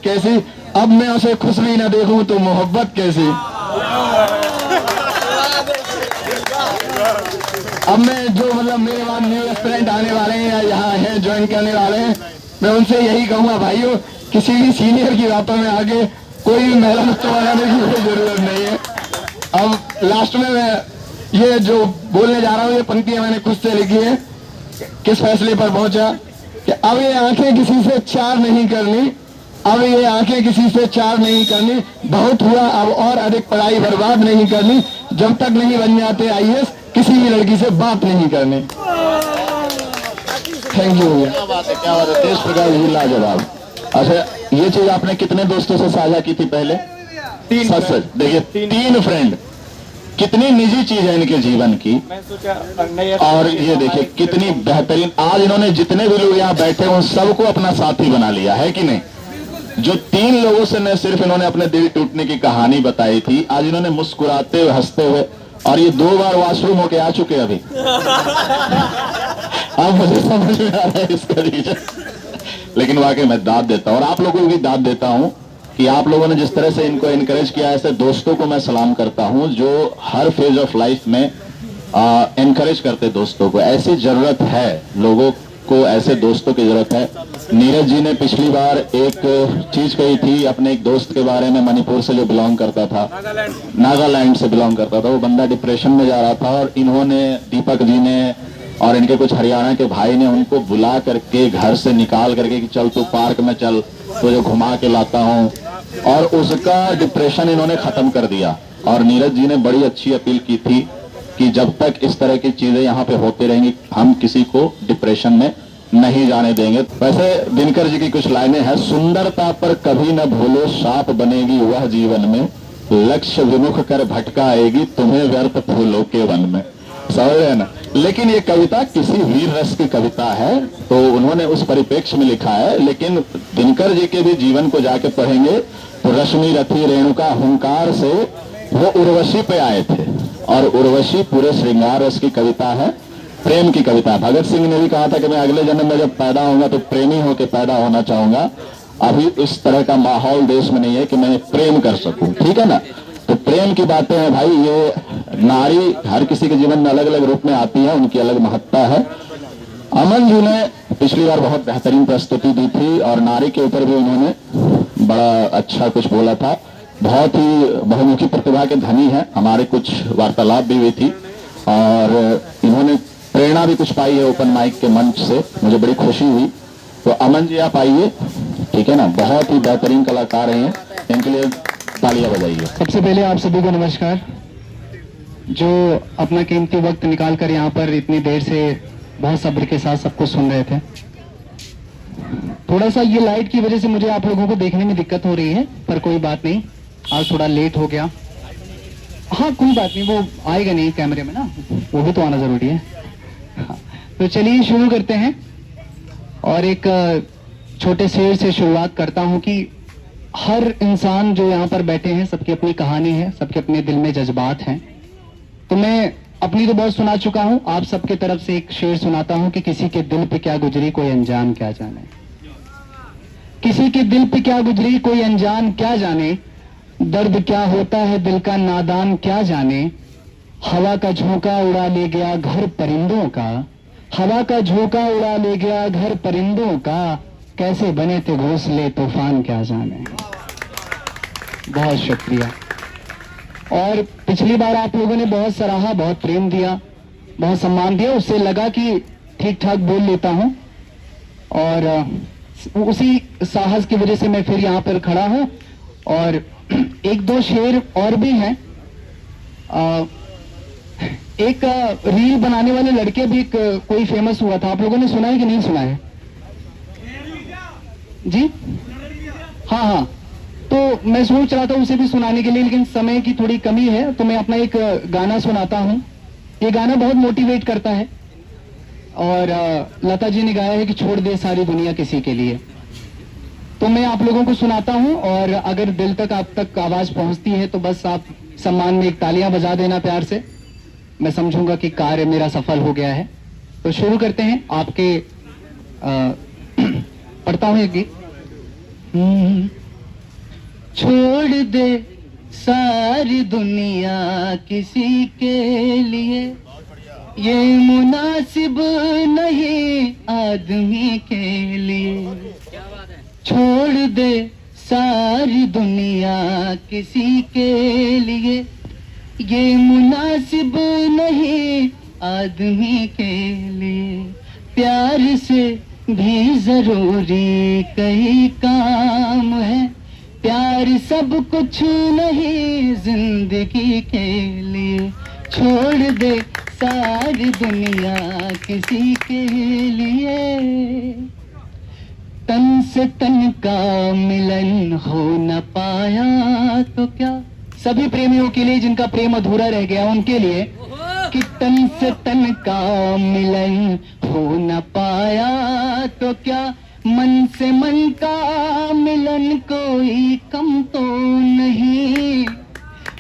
कैसी, अब मैं उसे खुश भी ना देखूं तो मोहब्बत कैसी। अब मैं जो मतलब मेरे बाद न्यू एस्पिरेंट आने वाले हैं या यहाँ हैं ज्वाइन करने वाले हैं, मैं उनसे यही कहूंगा, भाइयों किसी भी सीनियर की बातों में आगे कोई भी महिला मित्र बनाने की कोई जरूरत नहीं है। अब लास्ट में मैं ये जो बोलने जा रहा हूँ, ये पंक्तियां मैंने खुद से लिखी है। किस फैसले पर पहुंचा कि अब ये आंखें किसी से चार नहीं करनी, बहुत हुआ अब और अधिक पढ़ाई बर्बाद नहीं करनी, जब तक नहीं बन जाते आईएएस किसी भी लड़की से बात नहीं करनी। Thank you. क्या बात है, क्या बात है, देश प्रकाश जी लाजवाब। अच्छा, ये चीज आपने कितने दोस्तों से साझा की थी पहले? 3। सच देखिए, 3 फ्रेंड, कितनी निजी चीज है इनके जीवन की। और ये देखिए कितनी बेहतरीन, आज इन्होंने जितने भी लोग यहाँ बैठे उन सबको अपना साथी बना लिया है कि नहीं। जो 3 लोगों से न सिर्फ इन्होंने अपने दिल टूटने की कहानी बताई थी, आज इन्होंने मुस्कुराते हुए हंसते हुए, और ये 2 बार वॉशरूम होके आ चुके अभी। अब मुझे समझ में आ रहा है इसका रीजन, लेकिन वाकई मैं दाद देता हूँ और आप लोगों को भी दाद देता हूँ कि आप लोगों ने जिस तरह से इनको इनकरेज किया, ऐसे दोस्तों को मैं सलाम करता हूँ जो हर फेज ऑफ लाइफ में इनकरेज करते दोस्तों को। ऐसी जरूरत है, लोगों को ऐसे दोस्तों की जरूरत है। नीरज जी ने पिछली बार एक चीज कही थी अपने एक दोस्त के बारे में, मणिपुर से जो बिलोंग करता था, नागालैंड से बिलोंग करता था। वो बंदा डिप्रेशन में जा रहा था और इन्होंने, दीपक जी ने और इनके कुछ हरियाणा के भाई ने उनको बुला करके घर से निकाल करके कि चल तू पार्क में चल, तुझे घुमा के लाता हूं, और उसका डिप्रेशन इन्होंने खत्म कर दिया। और नीरज जी ने बड़ी अच्छी अपील की थी कि जब तक इस तरह की चीजें यहाँ पे होती रहेंगी हम किसी को डिप्रेशन में नहीं जाने देंगे। वैसे दिनकर जी की कुछ लाइनें हैं, सुंदरता पर कभी न भूलो शाप बनेगी वह जीवन में, लक्ष्य विमुख कर भटकाएगी तुम्हें व्यर्थ फूलों के वन में। समझ रहे ना। लेकिन ये कविता किसी वीर रस की कविता है, तो उन्होंने उस परिप्रेक्ष्य में लिखा है। लेकिन दिनकर जी के भी जीवन को जाके पढ़ेंगे तो रश्मि रथी रेणुका हुंकार से वो उर्वशी पे आए थे, और उर्वशी पूरे श्रृंगार रस की कविता है, प्रेम की कविता। भगत सिंह ने भी कहा था कि मैं अगले जन्म में जब पैदा होऊंगा तो प्रेमी होकर पैदा होना चाहूंगा। अभी इस तरह का माहौल देश में नहीं है कि मैं प्रेम कर सकूं, ठीक है ना। तो प्रेम की बातें हैं भाई। ये नारी हर किसी के जीवन में अलग अलग रूप में आती है, उनकी अलग महत्ता है। अमन जी ने पिछली बार बहुत बेहतरीन प्रस्तुति दी थी और नारी के ऊपर भी उन्होंने बड़ा अच्छा कुछ बोला था। बहुत ही बहुमुखी प्रतिभा के धनी है। हमारे कुछ वार्तालाप भी हुई थी और इन्होंने प्रेरणा भी कुछ पाई है ओपन माइक के मंच से, मुझे बड़ी खुशी हुई। तो अमन जी आप आइए, ठीक है ना। बहुत ही बेहतरीन कलाकार हैं, इनके लिए तालियां बजाइए। सबसे पहले आप सभी को नमस्कार, जो अपना कीमती वक्त निकाल कर यहाँ पर इतनी देर से बहुत सब्र के साथ सब कुछ सुन रहे थे। थोड़ा सा ये लाइट की वजह से मुझे आप लोगों को देखने में दिक्कत हो रही है, पर कोई बात नहीं, आज थोड़ा लेट हो गया। हाँ कोई बात नहीं, वो आएगा नहीं कैमरे में ना, वो भी तो आना जरूरी है। हाँ, तो चलिए शुरू करते हैं। और एक छोटे शेर से शुरुआत करता हूं कि हर इंसान जो यहाँ पर बैठे हैं सबकी अपनी कहानी है, सबके अपने दिल में जज्बात हैं। तो मैं अपनी तो बहुत सुना चुका हूं, आप सबके तरफ से एक शेर सुनाता हूं कि किसी के दिल पे क्या गुजरी कोई अनजान क्या जाने, किसी के दिल पे क्या गुजरी कोई अनजान क्या जाने, दर्द क्या होता है दिल का नादान क्या जाने, हवा का झोंका उड़ा ले गया घर परिंदों का, हवा का झोंका उड़ा ले गया घर परिंदों का, कैसे बने थे घोंसले तूफान क्या जाने। बहुत शुक्रिया। और पिछली बार आप लोगों ने बहुत सराहा, बहुत प्रेम दिया, बहुत सम्मान दिया, उससे लगा कि ठीक ठाक बोल लेता हूं और उसी साहस की वजह से मैं फिर यहाँ पर खड़ा हूं। और एक दो शेर और भी हैं। एक रील बनाने वाले लड़के भी कोई फेमस हुआ था, आप लोगों ने सुना है कि नहीं सुना है जी? हाँ हाँ, तो मैं सोच रहा था उसे भी सुनाने के लिए, लेकिन समय की थोड़ी कमी है, तो मैं अपना एक गाना सुनाता हूं। ये गाना बहुत मोटिवेट करता है और लता जी ने गाया है कि छोड़ दे सारी दुनिया किसी के लिए। तो मैं आप लोगों को सुनाता हूं और अगर दिल तक आप तक आवाज पहुंचती है तो बस आप सम्मान में एक तालियां बजा देना प्यार से, मैं समझूंगा कि कार्य मेरा सफल हो गया है। तो शुरू करते हैं। आपके पढ़ता हूं एक गीत। छोड़ दे सारी दुनिया किसी के लिए, ये मुनासिब नहीं आदमी के लिए। छोड़ दे सारी दुनिया किसी के लिए, ये मुनासिब नहीं आदमी के लिए। प्यार से भी जरूरी कई काम है, प्यार सब कुछ नहीं जिंदगी के लिए। छोड़ दे सारी दुनिया किसी के लिए, तन से तन का मिलन हो न पाया तो क्या। सभी प्रेमियों के लिए जिनका प्रेम अधूरा रह गया उनके लिए, कि तन से तन का मिलन हो न पाया तो क्या, मन से मन का मिलन कोई कम तो नहीं,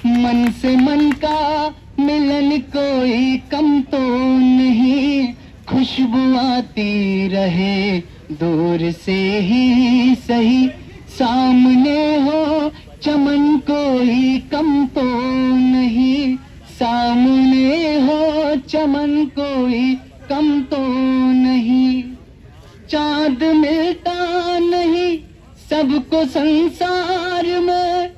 मन से मन का मिलन कोई कम तो नहीं। खुशबू आती रहे दूर से ही सही, सामने हो चमन कोई कम तो नहीं, सामने हो चमन कोई कम तो नहीं। चांद मिलता नहीं सबको संसार में,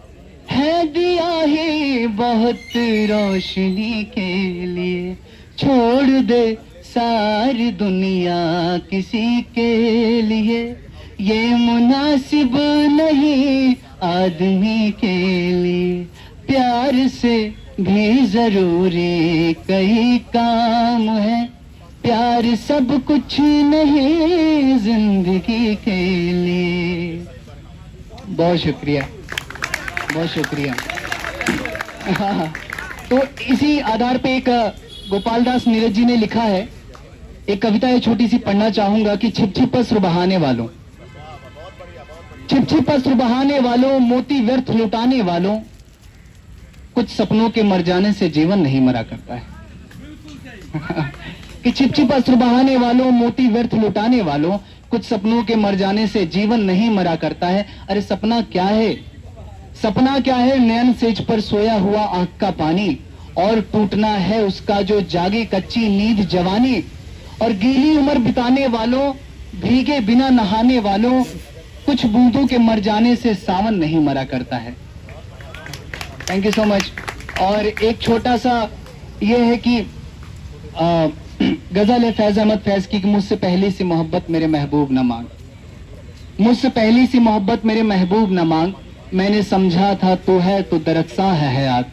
है दिया ही बहुत रोशनी के लिए। छोड़ दे सारी दुनिया किसी के लिए, ये मुनासिब नहीं आदमी के लिए। प्यार से भी जरूरी कई काम है, प्यार सब कुछ नहीं जिंदगी के लिए। बहुत शुक्रिया, बहुत शुक्रिया। हाँ, तो इसी आधार पे एक गोपाल दास नीरज जी ने लिखा है, एक कविता है छोटी सी, पढ़ना चाहूंगा कि छिप छिप अस्त्र बहाने वालों, छिप छिप अस्त्र बहाने वालों, मोती व्यर्थ लुटाने वालों, कुछ सपनों के मर जाने से जीवन नहीं मरा करता है। कि छिप छिप अस्त्र बहाने वालों, मोती व्यर्थ लुटाने वालों, कुछ सपनों के मर जाने से जीवन नहीं मरा करता है। अरे सपना क्या है, सपना क्या है, नयन सेज पर सोया हुआ आंख का पानी, और टूटना है उसका जो जागे कच्ची नींद जवानी। और गीली उम्र बिताने वालों, भीगे बिना नहाने वालों, कुछ बूंदों के मर जाने से सावन नहीं मरा करता है। Thank you so much. और एक छोटा सा ये है कि गजल है फैज अहमद फैज की, कि मुझसे पहली सी मोहब्बत मेरे महबूब न मांग, मुझसे पहली सी मोहब्बत मेरे महबूब न मांग, मैंने समझा था तू है तो दरख्शां है हयात,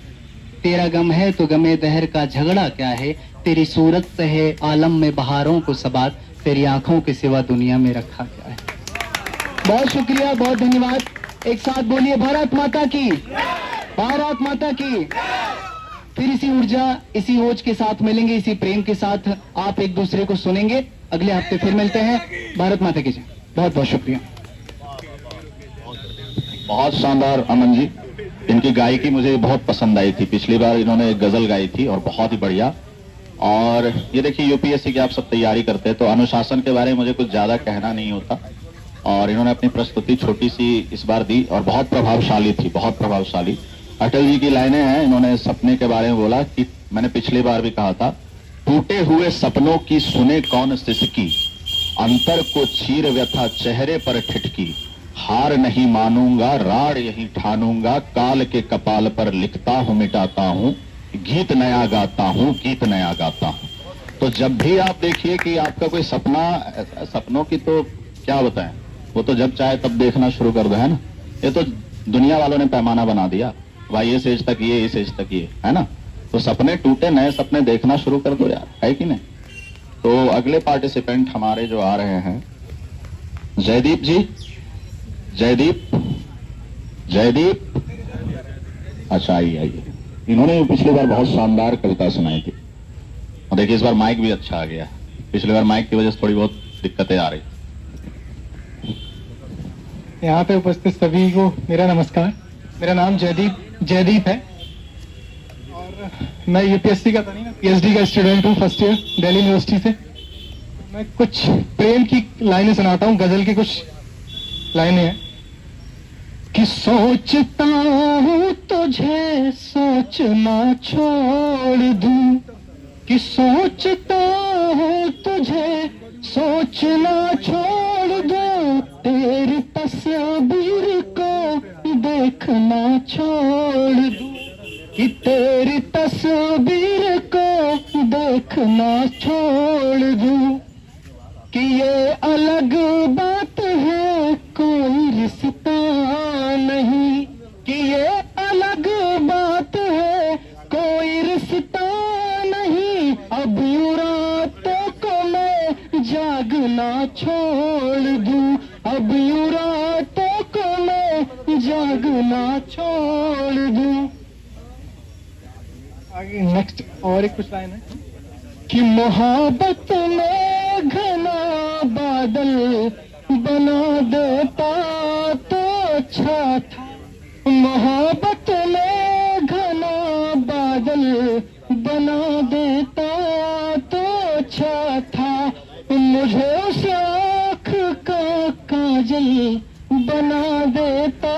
तेरा गम है तो गमे दहर का झगड़ा क्या है, तेरी सूरत से है आलम में बहारों को सबात, तेरी आंखों के सिवा दुनिया में रखा क्या है। बहुत शुक्रिया, बहुत धन्यवाद। एक साथ बोलिए भारत माता की, भारत माता की। फिर इसी ऊर्जा, इसी ओज के साथ मिलेंगे, इसी प्रेम के साथ आप एक दूसरे को सुनेंगे। अगले हफ्ते फिर मिलते हैं। भारत माता की जय। बहुत बहुत शुक्रिया। बहुत शानदार अमन जी, इनकी गायकी मुझे बहुत पसंद आई थी। पिछली बार इन्होंने एक गजल गाई थी और बहुत ही बढ़िया। और ये देखिए यूपीएससी की आप सब तैयारी करते हैं तो अनुशासन के बारे में मुझे कुछ ज्यादा कहना नहीं होता, और इन्होंने अपनी प्रस्तुति छोटी सी इस बार दी और बहुत प्रभावशाली थी, बहुत प्रभावशाली। अटल जी की लाइनें हैं, इन्होंने सपने के बारे में बोला कि मैंने पिछली बार भी कहा था, टूटे हुए सपनों की सुने कौन सिसकी, अंतर को चीर व्यथा चेहरे पर ठिठकी, हार नहीं मानूंगा राड यही ठानूंगा, काल के कपाल पर लिखता हूं मिटाता हूं, गीत नया गाता हूं, गीत नया गाता हूं। तो जब भी आप देखिए कि आपका कोई सपना, सपनों की तो क्या बताएं, वो तो जब चाहे तब देखना शुरू कर दो, है ना। ये तो दुनिया वालों ने पैमाना बना दिया, भाई ये एज तक ये, इस एज तक ये, है ना। तो सपने टूटे, नए सपने देखना शुरू कर दो यार, है कि नहीं। तो अगले पार्टिसिपेंट हमारे जो आ रहे हैं, जयदीप जी, जयदीप, जयदीप, अच्छा आइए आइए। इन्होंने पिछली बार बहुत शानदार कविता सुनाई थी, और देखिए इस बार माइक भी अच्छा आ गया। पिछली बार माइक की वजह से थोड़ी बहुत दिक्कतें आ रही। यहाँ पे उपस्थित सभी को मेरा नमस्कार। मेरा नाम जयदीप है और मैं यूपीएससी का तो नहीं, पीएचडी का स्टूडेंट हूँ, फर्स्ट ईयर दिल्ली यूनिवर्सिटी से। मैं कुछ प्रेम की लाइनें सुनाता हूँ, गजल की कुछ लाइनें हैं कि सोचता हूँ तुझे सोचना छोड़ दूं, कि सोचता हूँ तुझे सोचना छोड़ दूं, तेरी तस्वीर को देखना छोड़ दूं, कि तेरी तस्वीर को देखना छोड़ दूं, कि ये अलग बात है कोई रिश्ता नहीं, कि ये अलग बात है कोई रिश्ता नहीं, अब यूं रातों को मैं जागना छोड़ दूं, अब यूं रातों को मैं जागना छोड़ दूं। आगे नेक्स्ट और एक कुछ लाइन है कि मोहब्बत में घना बादल बना देता तो अच्छा था, मोहब्बत में घना बादल बना देता तो अच्छा था, मुझे उस आँख का काजल बना देता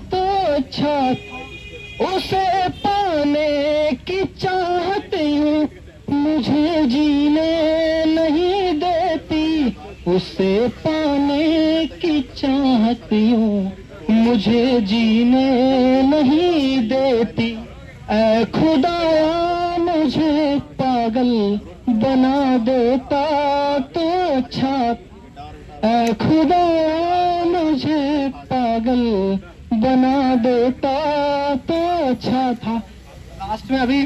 तो अच्छा था, उसे पाने की चाहत यूं मुझे जीने नहीं देती, उसे पाने की चाहत यूं मुझे जीने नहीं देती, ऐ खुदाया मुझे पागल बना देता तो अच्छा, ऐ खुदा मुझे पागल बना देता तो अच्छा था। लास्ट में अभी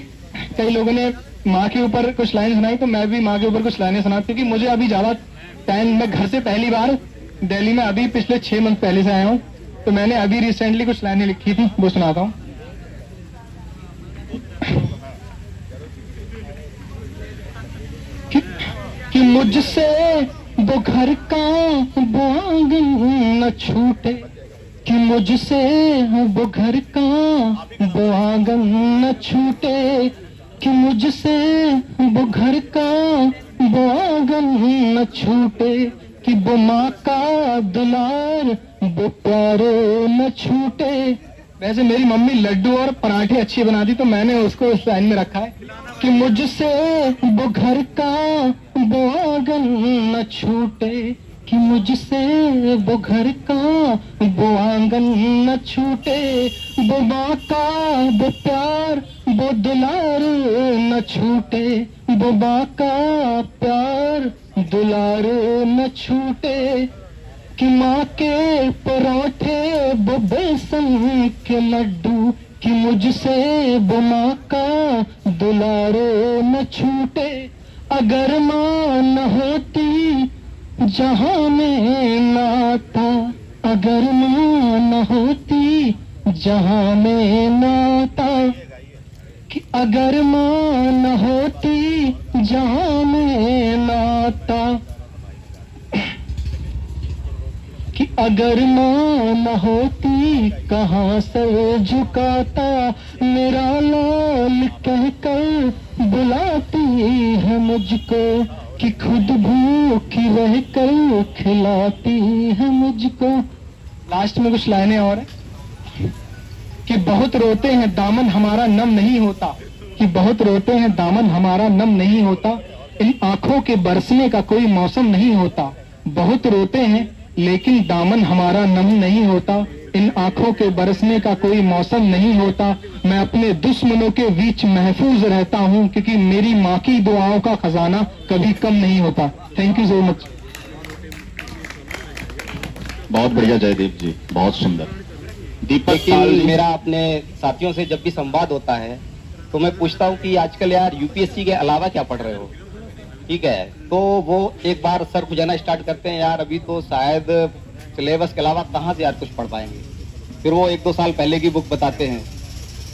कई लोगों ने माँ के ऊपर कुछ लाइन सुनाई, तो मैं भी माँ के ऊपर कुछ लाइनें सुना, क्योंकि मुझे अभी ज्यादा टाइम, मैं घर से पहली बार दिल्ली में अभी पिछले 6 मंथ पहले से आया हूँ, तो मैंने अभी रिसेंटली कुछ लाइनें लिखी थी, वो सुनाता हूँ। कि मुझसे वो घर का वो आंगन न छूटे, कि मुझसे वो घर का वो आंगन न छूटे, कि मुझसे वो घर का वो आंगन न छूटे, कि वो माँ का दुलार वो प्यार न छूटे। वैसे मेरी मम्मी लड्डू और पराठे अच्छी बनाती, तो मैंने उसको इस लाइन में रखा है कि मुझसे वो घर का वो आंगन न छूटे, कि मुझसे वो घर का वो आंगन न छूटे, वो माँ का वो प्यार वो दुलार न छूटे, वो माँ का प्यार दुलार न छूटे, कि माँ के पराठे वो बेसन के लड्डू, कि मुझसे वो माँ का दुलार न छूटे। अगर माँ न होती जहाँ में नाता, अगर माँ न होती जहाँ में नाता, कि अगर माँ न होती जहाँ में नाता, कि अगर माँ न होती कहाँ सर झुकाता, मेरा लाल कहकर बुलाती है मुझको, कि खुद भूखी रह कर खिलाती है मुझको। लास्ट में कुछ लाइनें और है कि बहुत रोते हैं दामन हमारा नम नहीं होता, कि बहुत रोते हैं दामन हमारा नम नहीं होता, इन आंखों के बरसने का कोई मौसम नहीं होता। बहुत रोते हैं लेकिन दामन हमारा नम नहीं होता, इन आंखों के बरसने का कोई मौसम नहीं होता। मैं अपने दुश्मनों के बीच महफूज रहता हूँ, क्योंकि मेरी माँ की दुआओं का खजाना कभी कम नहीं होता। Thank you so much. बहुत बढ़िया जयदीप जी, बहुत सुंदर। दीपक लेकिन मेरा अपने साथियों से जब भी संवाद होता है तो मैं पूछता हूँ कि आजकल यार यूपीएससी के अलावा क्या पढ़ रहे हो, ठीक है, तो वो एक बार सर खुजाना स्टार्ट करते हैं, यार अभी तो शायद सिलेबस के अलावा कहाँ से यार कुछ पढ़ पाएंगे। फिर वो 1-2 साल पहले की बुक बताते हैं।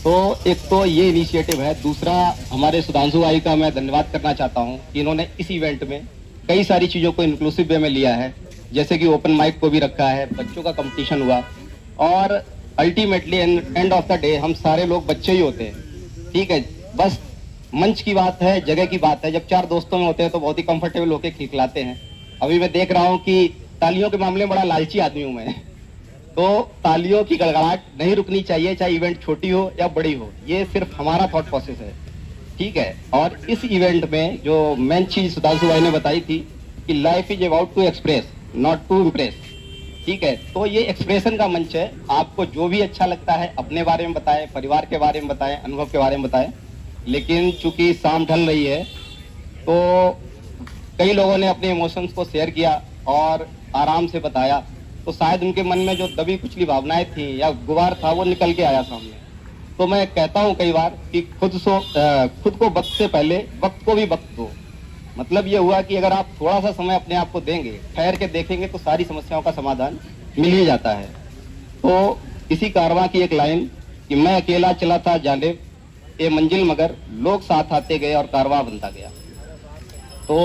तो एक तो ये इनिशिएटिव है। दूसरा, हमारे सुधांशु भाई का मैं धन्यवाद करना चाहता हूँ कि इन्होंने इस इवेंट में कई सारी चीज़ों को इंक्लूसिव वे में लिया है, जैसे कि ओपन माइक को भी रखा है, बच्चों का कंपटीशन हुआ, और ultimately end of the day हम सारे लोग बच्चे ही होते हैं, ठीक है। बस मंच की बात है, जगह की बात है। जब 4 दोस्तों में होते हैं तो बहुत ही कंफर्टेबल होकर खिलखिलाते हैं। अभी मैं देख रहा हूँ कि तालियों के मामले में बड़ा लालची आदमी हूँ मैं, तो तालियों की गड़गड़ाहट नहीं रुकनी चाहिए, चाहे इवेंट छोटी हो या बड़ी हो। ये सिर्फ हमारा थॉट प्रोसेस है, ठीक है। और इस इवेंट में जो मेन चीज सुधांशु भाई ने बताई थी कि life is about to express not to impress, ठीक है। तो ये एक्सप्रेशन का मंच है। आपको जो भी अच्छा लगता है अपने बारे में बताएं, परिवार के बारे में बताएं, अनुभव के बारे में बताएं। लेकिन चूंकि शाम ढल रही है तो कई लोगों ने अपने इमोशंस को शेयर किया और आराम से बताया, तो शायद उनके मन में जो दबी कुचली भावनाएं थी या गुबार था वो निकल के आया सामने। तो मैं कहता हूं कई बार कि खुद को वक्त से पहले वक्त को भी वक्त दो। मतलब ये हुआ कि अगर आप थोड़ा सा समय अपने आप को देंगे, ठहर के देखेंगे, तो सारी समस्याओं का समाधान मिल ही जाता है। तो इसी कारवां की एक लाइन कि मैं अकेला चला था जानिब ये मंजिल, मगर लोग साथ आते गए और कारवां बनता गया। तो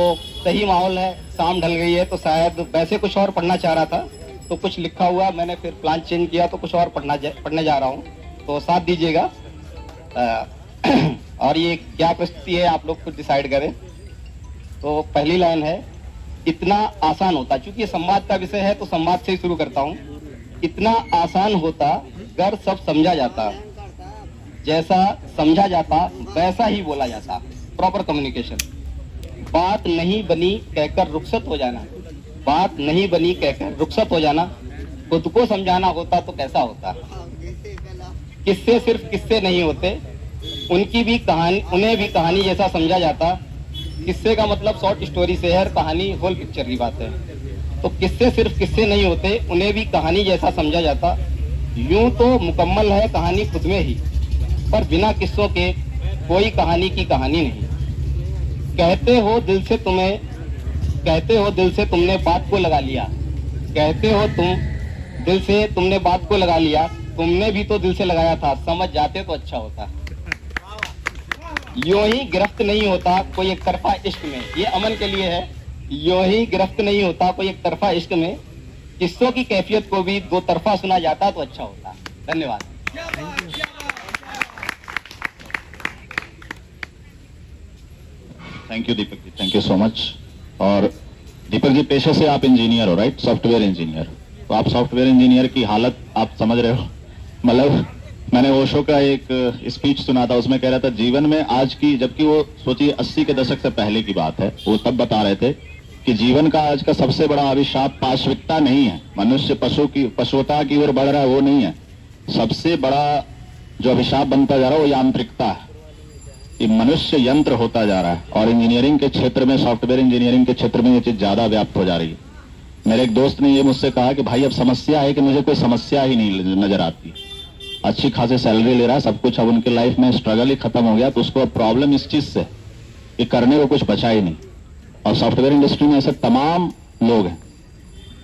सही माहौल है, शाम ढल गई है, तो शायद वैसे कुछ और पढ़ना चाह रहा था तो कुछ लिखा हुआ, मैंने फिर प्लान चेंज किया तो कुछ और पढ़ने जा रहा हूँ, तो साथ दीजिएगा। और ये क्या प्रस्तुति है आप लोग खुद डिसाइड करें। तो पहली लाइन है, इतना आसान होता, क्योंकि ये संवाद का विषय है तो संवाद से ही शुरू करता हूँ। इतना आसान होता अगर सब समझा जाता, जैसा समझा जाता वैसा ही बोला जाता, प्रॉपर कम्युनिकेशन। बात नहीं बनी कहकर रुखसत हो जाना, बात नहीं बनी कहकर रुखसत हो जाना, खुद को समझाना होता तो कैसा होता। किस्से सिर्फ किस्से नहीं होते, उन्हें भी कहानी जैसा समझा जाता, किस्से का मतलब शॉर्ट स्टोरी से है, कहानी होल पिक्चर की बात है। तो किस्से सिर्फ किस्से नहीं होते, उन्हें भी कहानी जैसा समझा जाता। यूं तो मुकम्मल है कहानी खुद में ही, पर बिना किस्सों के कोई कहानी की कहानी नहीं। कहते हो दिल से तुमने बात को लगा लिया, कहते हो तुम दिल से तुमने बात को लगा लिया, तुमने भी तो दिल से लगाया था, समझ जाते तो अच्छा होता। यूं ही गिरफ्त नहीं होता कोई एक तरफा इश्क में, ये अमन के लिए है। यूं ही गिरफ्त नहीं होता कोई एक तरफा इश्क में, किस्सों की कैफियत को भी दो तरफा सुना जाता तो अच्छा होता। धन्यवाद। Thank you Deepak ji, thank you so much. और दीपक जी पेशे से आप इंजीनियर हो, राइट? Software engineer. तो आप सॉफ्टवेयर इंजीनियर की हालत आप समझ रहे हो। मतलब मैंने ओशो का एक स्पीच सुना था, उसमें कह रहा था जीवन में आज की, जबकि वो सोचिए 80 के दशक से पहले की बात है, वो तब बता रहे थे कि जीवन का आज का सबसे बड़ा अभिशाप पाशविकता नहीं है, मनुष्य पशुता की ओर बढ़ रहा है, वो नहीं है। सबसे बड़ा जो अभिशाप बनता जा रहा है वो यांत्रिकता है, कि मनुष्य यंत्र होता जा रहा है। और इंजीनियरिंग के क्षेत्र में, सॉफ्टवेयर इंजीनियरिंग के क्षेत्र में ये चीज ज्यादा व्याप्त हो जा रही है। मेरे एक दोस्त ने ये मुझसे कहा कि भाई अब समस्या है कि मुझे कोई समस्या ही नहीं नजर आती। अच्छी खासी सैलरी ले रहा है, सब कुछ, अब उनके लाइफ में स्ट्रगल ही खत्म हो गया, तो उसको अब प्रॉब्लम इस चीज से कि करने को कुछ बचा ही नहीं। और सॉफ्टवेयर इंडस्ट्री में ऐसे तमाम लोग हैं।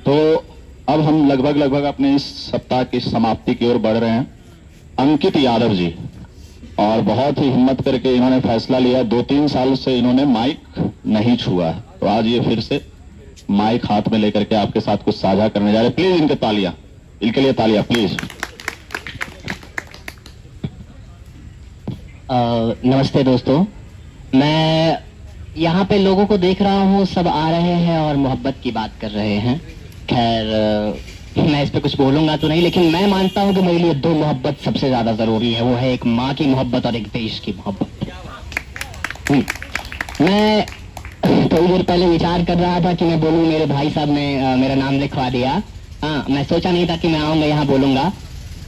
तो अब हम लगभग अपने इस सप्ताह की समाप्ति की ओर बढ़ रहे हैं। अंकित यादव जी, और बहुत ही हिम्मत करके इन्होंने फैसला लिया, 2-3 साल से इन्होंने माइक नहीं छुआ है, तो आज ये फिर से माइक हाथ में लेकर के आपके साथ कुछ साझा करने जा रहे हैं। प्लीज इनके तालियां, इनके लिए तालियां प्लीज। नमस्ते दोस्तों, मैं यहाँ पे लोगों को देख रहा हूँ, सब आ रहे हैं और मोहब्बत की बात कर रहे हैं। खैर मैं इस पे कुछ बोलूंगा तो नहीं, लेकिन मैं मानता हूँ कि मेरे लिए दो मोहब्बत सबसे ज्यादा जरूरी है, वो है एक माँ की मोहब्बत और एक देश की मोहब्बत। मैं थोड़ी देर पहले विचार कर रहा था कि मैं बोलूँ, मेरे भाई साहब ने मेरा नाम लिखवा दिया। हाँ, मैं सोचा नहीं था कि मैं आऊँगा यहाँ बोलूँगा।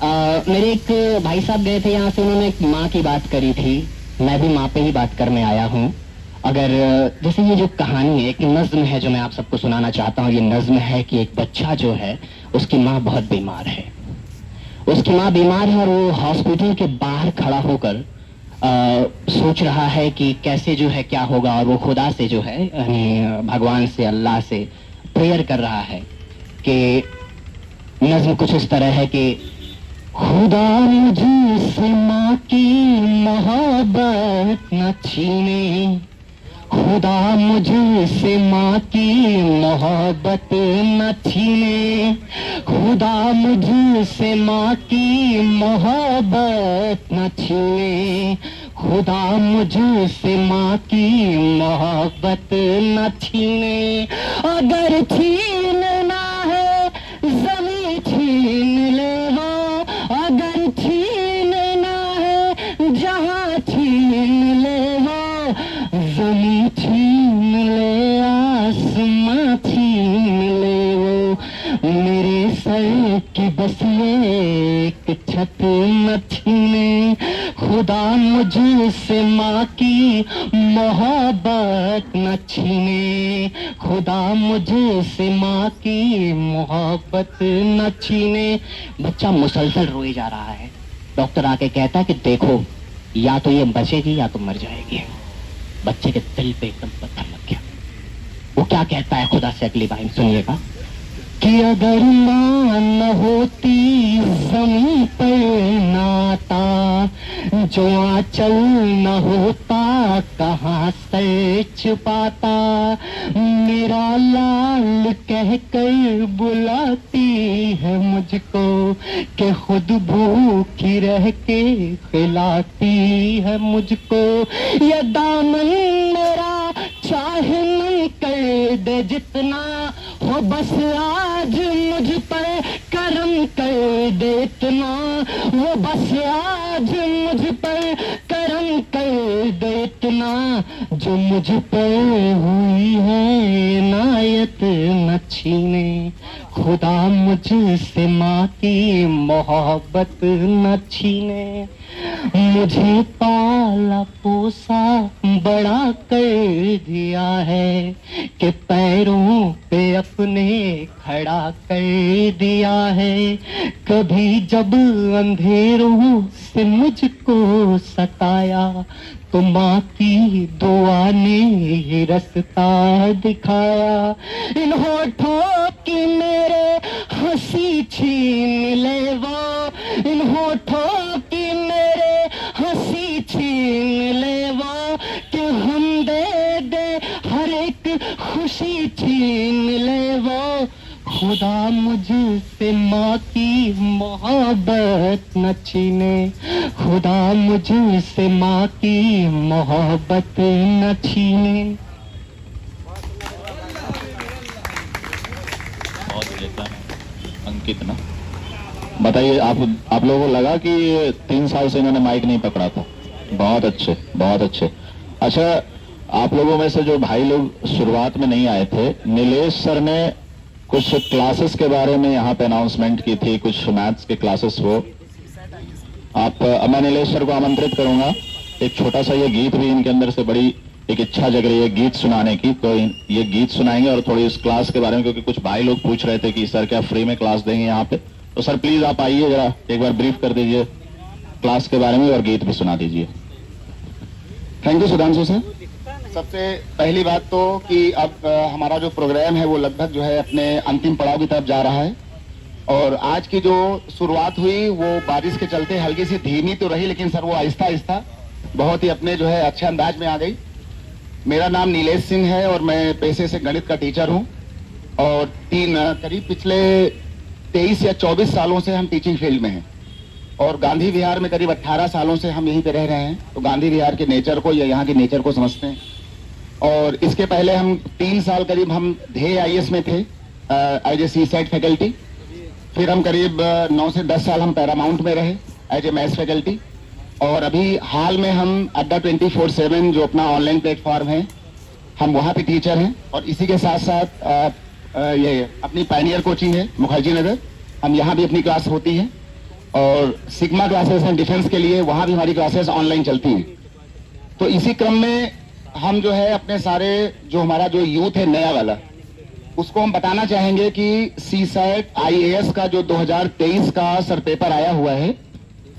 मेरे एक भाई साहब गए थे यहाँ से, उन्होंने एक माँ की बात करी थी, मैं भी माँ पे ही बात करने आया हूँ। अगर जैसे ये जो कहानी है, एक नज्म है जो मैं आप सबको सुनाना चाहता हूँ। ये नज्म है कि एक बच्चा जो है, उसकी माँ बहुत बीमार है, उसकी माँ बीमार है और वो हॉस्पिटल के बाहर खड़ा होकर सोच रहा है कि कैसे जो है क्या होगा, और वो खुदा से जो है, यानी भगवान से, अल्लाह से प्रेयर कर रहा है। कि नज्म कुछ इस तरह है कि खुदा मुझसे माँ की मोहब्बत न छीने, खुदा मुझसे माँ की मोहब्बत न छीने, खुदा मुझसे माँ की मोहब्बत न छीने, खुदा मुझसे माँ की मोहब्बत न छीने। अगर छीनना है ज़मीं छीन ले वो, अगर छीनना है जहाँ छीन ले वो, ज़मीं छीन ले आसमां छीन ले वो, मेरे सर की बस एक छत न छीने, खुदा मुझसे माँ की मोहब्बत न छीने, खुदा मुझसे माँ की मोहब्बत न छीने। बच्चा मुसलसल रोए जा रहा है। डॉक्टर आके कहता है कि देखो, या तो ये बचेगी या तो मर जाएगी। बच्चे के दिल पे एकदम पत्थर लग गया। वो क्या कहता है खुदा से, अगली लाइन सुनिएगा कि अगर माँ न होती ज़मीं पर नाता, जो आंचल न होता कहाँ सर छुपाता, मेरा लाल कहकर बुलाती है मुझको, कि खुद भूखी रह के खिलाती है मुझको। ये दामन मेरा चाहे मन कर दे जितना हो, बस आज मुझ पर करम कर दे इतना, वो बस आज मुझ पर करम कर दे इतना, जो मुझ पर हुई है इनायत न छीने, खुदा मुझसे माँ की मोहब्बत न छीने। मुझे पाला पोसा बड़ा कर दिया है कि पैरों पे अपने खड़ा कर दिया है। कभी जब अंधेरों से मुझको सताया तो माँ की दुआ ने ये रास्ता दिखाया। इन होठों की मेरे हंसी छीन ले वो, इन होठों की मेरे हंसी छीन ले वो, कि हम दे दे हर एक खुशी छीन ले वो। खुदा मुझसे माँ की मोहब्बत न छीने, खुदा मुझसे माँ की मोहब्बत न छीने। बहुत लेता है अंकित ना। बताइए आप लोगों को लगा कि 3 साल से इन्होंने माइक नहीं पकड़ा था? बहुत अच्छे, बहुत अच्छे। अच्छा, आप लोगों में से जो भाई लोग शुरुआत में नहीं आए थे, नीलेश सर ने कुछ क्लासेस के बारे में यहाँ पे अनाउंसमेंट की थी, कुछ मैथ्स के क्लासेस। वो मैं नीलेश सर को आमंत्रित करूंगा। एक छोटा सा ये गीत भी इनके अंदर से बड़ी एक इच्छा जग रही है गीत सुनाने की, तो ये गीत सुनाएंगे और थोड़ी इस क्लास के बारे में, क्योंकि कुछ भाई लोग पूछ रहे थे कि सर क्या फ्री में क्लास देंगे यहाँ पे। तो सर प्लीज आप आइए, जरा एक बार ब्रीफ कर दीजिए क्लास के बारे में और गीत भी सुना दीजिए। Thank you Sudhanshu sir. सबसे पहली बात तो कि अब हमारा जो प्रोग्राम है वो लगभग जो है अपने अंतिम पड़ाव की तरफ जा रहा है, और आज की जो शुरुआत हुई वो बारिश के चलते हल्की सी धीमी तो रही, लेकिन सर वो आहिस्ता आहिस्ता बहुत ही अपने जो है अच्छे अंदाज में आ गई। मेरा नाम नीलेश सिंह है और मैं पेशे से गणित का टीचर हूँ, और करीब पिछले 23 या 24 सालों से हम टीचिंग फील्ड में हैं, और गांधी विहार में करीब 18 सालों से हम यहीं पे रह रहे हैं। तो गांधी विहार के नेचर को या यहाँ के नेचर को समझते हैं। और इसके पहले हम 3 साल करीब हम ध्येय IAS में थे एज ए सीसेट फैकल्टी। फिर हम करीब 9 से 10 साल हम पैरामाउंट में रहे एज ए मैथ्स फैकल्टी, और अभी हाल में हम अड्डा 24/7 जो अपना ऑनलाइन प्लेटफॉर्म है, हम वहाँ पे टीचर हैं। और इसी के साथ साथ ये अपनी पायनियर कोचिंग है मुखर्जी नगर, हम यहाँ भी अपनी क्लास होती है, और सिग्मा क्लासेस हैं डिफेंस के लिए, वहाँ भी हमारी क्लासेस ऑनलाइन चलती हैं। तो इसी क्रम में हम जो है अपने सारे जो हमारा जो यूथ है नया वाला, उसको हम बताना चाहेंगे कि सीसेट IAS का जो 2023 का सर पेपर आया हुआ है,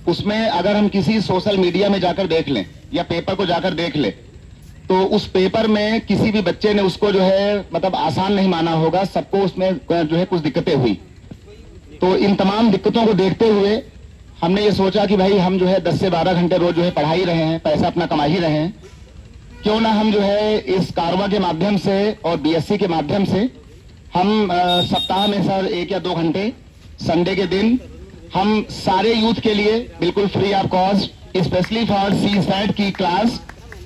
उसमें अगर हम किसी सोशल मीडिया में जाकर देख लें या पेपर को जाकर देख लें, तो उस पेपर में किसी भी बच्चे ने उसको जो है मतलब आसान नहीं माना होगा। सबको उसमें जो है कुछ दिक्कतें हुई। तो इन तमाम दिक्कतों को देखते हुए हमने ये सोचा कि भाई हम जो है 10 से 12 घंटे रोज जो है पढ़ा ही रहे हैं, पैसा अपना कमा ही रहे हैं, क्यों ना हम जो है इस कारवा के माध्यम से और BSc के माध्यम से हम सप्ताह में सर 1 या 2 घंटे संडे के दिन हम सारे यूथ के लिए बिल्कुल free of cost, specially for CSAT की क्लास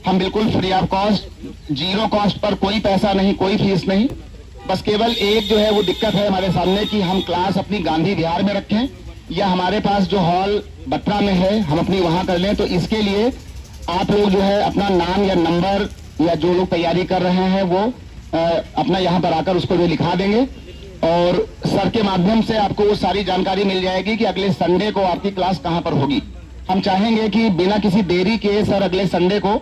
हम बिल्कुल free of cost, 0 cost per, कोई पैसा नहीं, कोई फीस नहीं। बस केवल एक जो है वो दिक्कत है हमारे सामने कि हम क्लास अपनी गांधी विहार में रखें या हमारे पास जो हॉल बत्रा में है हम अपनी वहां कर लें। तो इसके लिए आप लोग जो है अपना नाम या नंबर या जो लोग तैयारी कर रहे हैं वो अपना यहाँ पर आकर उसको जो लिखा देंगे, और सर के माध्यम से आपको वो सारी जानकारी मिल जाएगी कि अगले संडे को आपकी क्लास कहाँ पर होगी। हम चाहेंगे कि बिना किसी देरी के सर अगले संडे को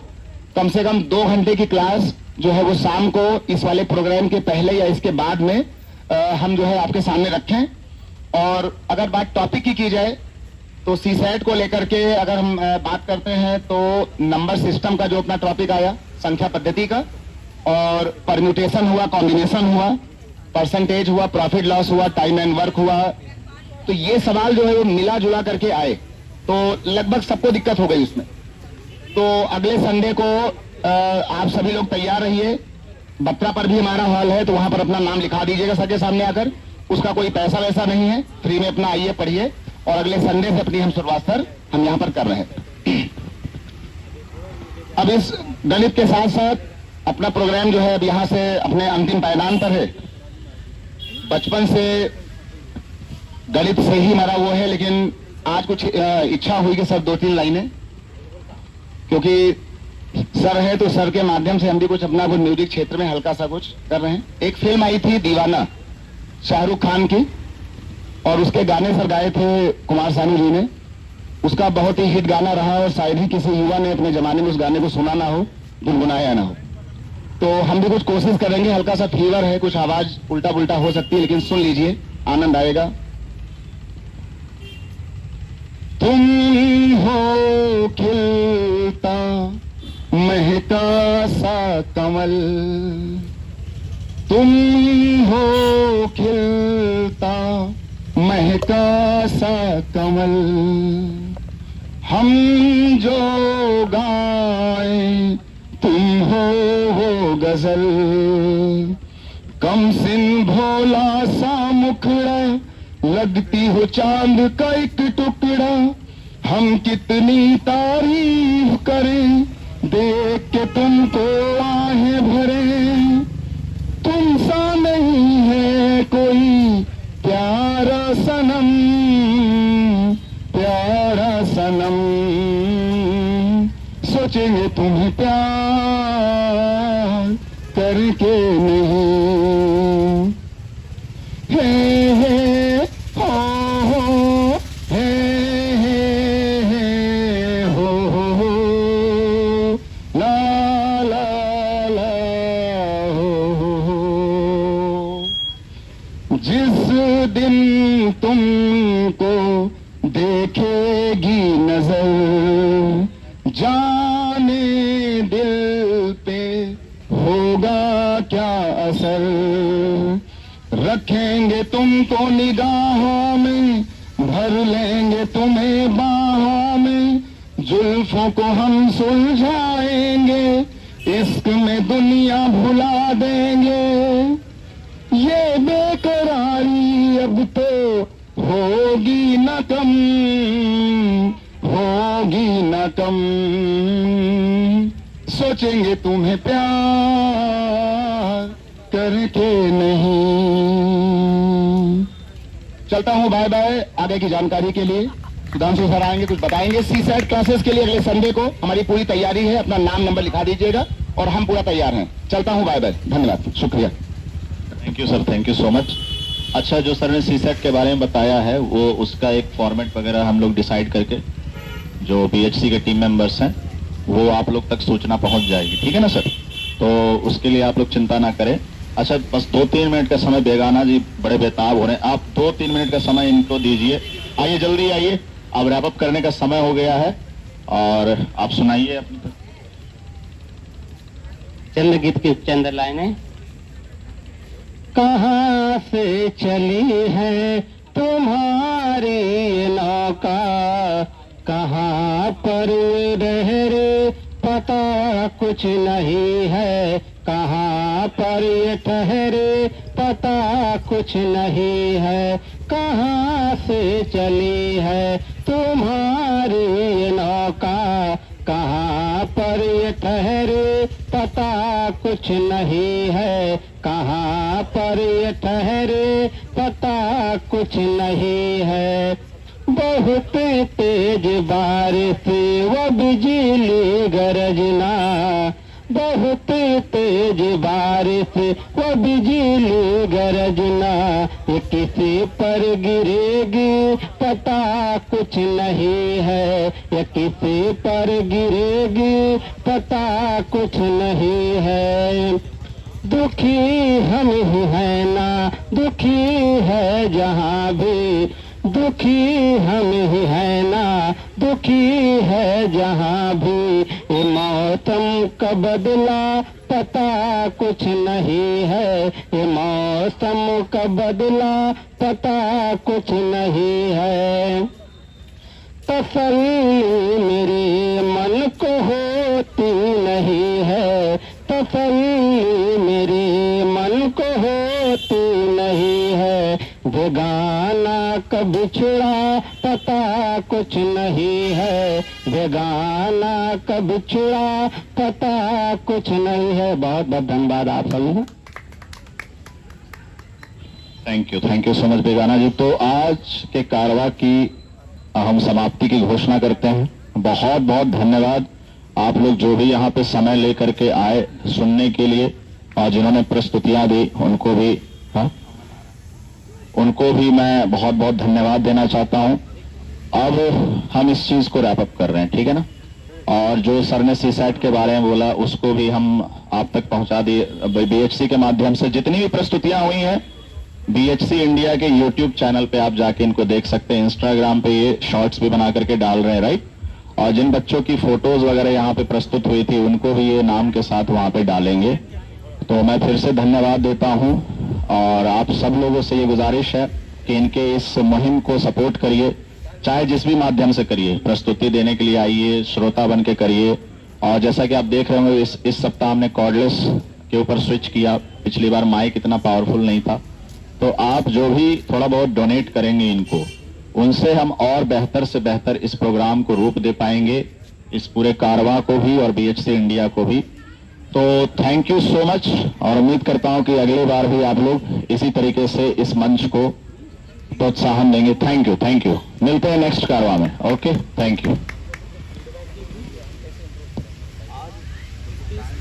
कम से कम 2 घंटे की क्लास जो है वो शाम को इस वाले प्रोग्राम के पहले या इसके बाद में हम जो है आपके सामने रखें। और अगर बात टॉपिक की जाए तो सीसेट को लेकर के अगर हम बात करते हैं तो नंबर सिस्टम का जो अपना टॉपिक आया, संख्या पद्धति का, और परम्यूटेशन हुआ, कॉम्बिनेशन हुआ, परसेंटेज हुआ, प्रॉफिट लॉस हुआ, टाइम एंड वर्क हुआ। तो ये सवाल जो है वो मिला जुला करके आए, तो लगभग सबको दिक्कत हो गई उसमें। तो अगले संडे को आप सभी लोग तैयार रहिए। बत्रा पर भी हमारा हॉल है, तो वहां पर अपना नाम लिखा दीजिएगा सर के सामने आकर। उसका कोई पैसा वैसा नहीं है, फ्री में अपना आइए पढ़िए, और अगले संडे से अपनी हम शुरुआत सर हम यहाँ पर कर रहे हैं। अब इस गणित के साथ साथ अपना प्रोग्राम जो है अब यहाँ से अपने अंतिम पायदान पर है। बचपन से गणित से ही हमारा वो है, लेकिन आज कुछ इच्छा हुई कि सर 2-3 लाइनें, क्योंकि सर है तो सर के माध्यम से हम भी कुछ अपना कुछ म्यूजिक क्षेत्र में हल्का सा कुछ कर रहे हैं। एक फिल्म आई थी दीवाना शाहरुख खान की, और उसके गाने सर गाए थे कुमार सानू जी ने। उसका बहुत ही हिट गाना रहा और शायद ही किसी युवा ने अपने जमाने में उस गाने को सुना ना हो, गुनगुनाया ना हो। तो हम भी कुछ कोशिश करेंगे, हल्का सा फीवर है, कुछ आवाज उल्टा पुल्टा हो सकती है, लेकिन सुन लीजिए, आनंद आएगा। तुम हो खिलता महका सा कमल, तुम हो खिलता महका सा कमल, हम जो गाएं तुम हो वो गजल, कम सिन भोला सा मुखड़ा, लगती हो चांद का एक टुकड़ा, हम कितनी तारीफ करें, देख के तुमको आहें भरे, तुम सा नहीं है कोई प्यारा सनम, प्यारा सनम, सोचेंगे तुम्हें प्यार करके नहीं। हे हो हे हो ला ला ला हो। जिस दिन तुमको देखेगी नजर, जाने दिल पे होगा क्या असर, रखेंगे तुमको निगाहों में, भर लेंगे तुम्हें बाहों में, जुल्फों को हम सुलझाएंगे, इश्क में दुनिया भुला देंगे, ये बेकरारी अब तो होगी न कम, होगी न कम, सोचेंगे तुम्हें प्यार करके नहीं। चलता हूं, बाय बाय। आगे की जानकारी के लिए सुधांशु सर आएंगे, कुछ बताएंगे। सीसेट क्लासेस के लिए अगले संडे को हमारी पूरी तैयारी है, अपना नाम नंबर लिखा दीजिएगा और हम पूरा तैयार हैं। चलता हूं, बाय बाय, धन्यवाद, शुक्रिया। Thank you sir, thank you so much. अच्छा, जो सर ने सीसेट के बारे में बताया है वो उसका एक फॉर्मेट वगैरह हम लोग डिसाइड करके जो बीएचसी के टीम मेंबर्स हैं वो आप लोग तक सूचना पहुंच जाएगी, ठीक है ना सर? तो उसके लिए आप लोग चिंता ना करें। अच्छा, बस 2-3 मिनट का समय, बेगाना जी बड़े बेताब हो रहे हैं, आप 2-3 मिनट का समय इनको दीजिए। आइए, जल्दी आइए, अब रैप अप करने का समय हो गया है और आप सुनाइए अपनी चंद्र गीत की चंद्र लाइनें। कहाँ से चली है तुम्हारी नौका, कहाँ पर रहरे पता कुछ नहीं है, कहाँ पर ये ठहरे पता कुछ नहीं है, कहाँ से चली है तुम्हारी नौका, कहाँ पर ये ठहरे पता कुछ नहीं है, कहाँ पर ये ठहरे पता कुछ नहीं है। बहुत तेज बारिश वो बिजली गरजना, बहुत तेज बारिश वो बिजली गरजना, ये किसी पर गिरेगी पता कुछ नहीं है, ये किसी पर गिरेगी पता कुछ नहीं है। दुखी हम ही है ना, दुखी है जहाँ भी, दुखी हम ही है ना, दुखी है जहाँ भी, ये मौसम का बदला पता कुछ नहीं है, ये मौसम का बदला पता कुछ नहीं है। तसल्ली मेरे मन को होती नहीं है, तसल्ली मेरे मन को होती नहीं है, बेगाना कभी छुड़ा पता कुछ नहीं है, बेगाना कभी छुड़ा पता कुछ नहीं है। बहुत बहुत धन्यवाद आप सभी। थैंक यू सो मच बेगाना जी। तो आज के कारवा की हम समाप्ति की घोषणा करते हैं। बहुत बहुत धन्यवाद आप लोग जो भी यहाँ पे समय लेकर के आए सुनने के लिए, और जिन्होंने प्रस्तुतियां दी उनको भी, हाँ, उनको भी मैं बहुत बहुत धन्यवाद देना चाहता हूं। अब हम इस चीज को रैप अप कर रहे हैं, ठीक है ना। और जो सर ने सीसैट के बारे में बोला उसको भी हम आप तक पहुंचा दिए बीएचसी के माध्यम से। जितनी भी प्रस्तुतियां हुई हैं बीएचसी इंडिया के यूट्यूब चैनल पे आप जाके इनको देख सकते हैं। इंस्टाग्राम पे ये शॉर्ट्स भी बना करके डाल रहे हैं, राइट। और जिन बच्चों की फोटोज वगैरह यहाँ पे प्रस्तुत हुई थी उनको भी ये नाम के साथ वहां पे डालेंगे। तो मैं फिर से धन्यवाद देता हूं और आप सब लोगों से ये गुजारिश है कि इनके इस मुहिम को सपोर्ट करिए, चाहे जिस भी माध्यम से करिए। प्रस्तुति देने के लिए आइए, श्रोता बन के करिए। और जैसा कि आप देख रहे होंगे इस सप्ताह हमने कॉर्डलेस के ऊपर स्विच किया। पिछली बार माइक इतना पावरफुल नहीं था। तो आप जो भी थोड़ा बहुत डोनेट करेंगे इनको, उनसे हम और बेहतर से बेहतर इस प्रोग्राम को रूप दे पाएंगे, इस पूरे कारवां को भी और बीएचसी इंडिया को भी। तो थैंक यू सो मच और उम्मीद करता हूं कि अगली बार भी आप लोग इसी तरीके से इस मंच को प्रोत्साहन देंगे। Thank you. मिलते हैं नेक्स्ट कारवां में। Okay, thank you.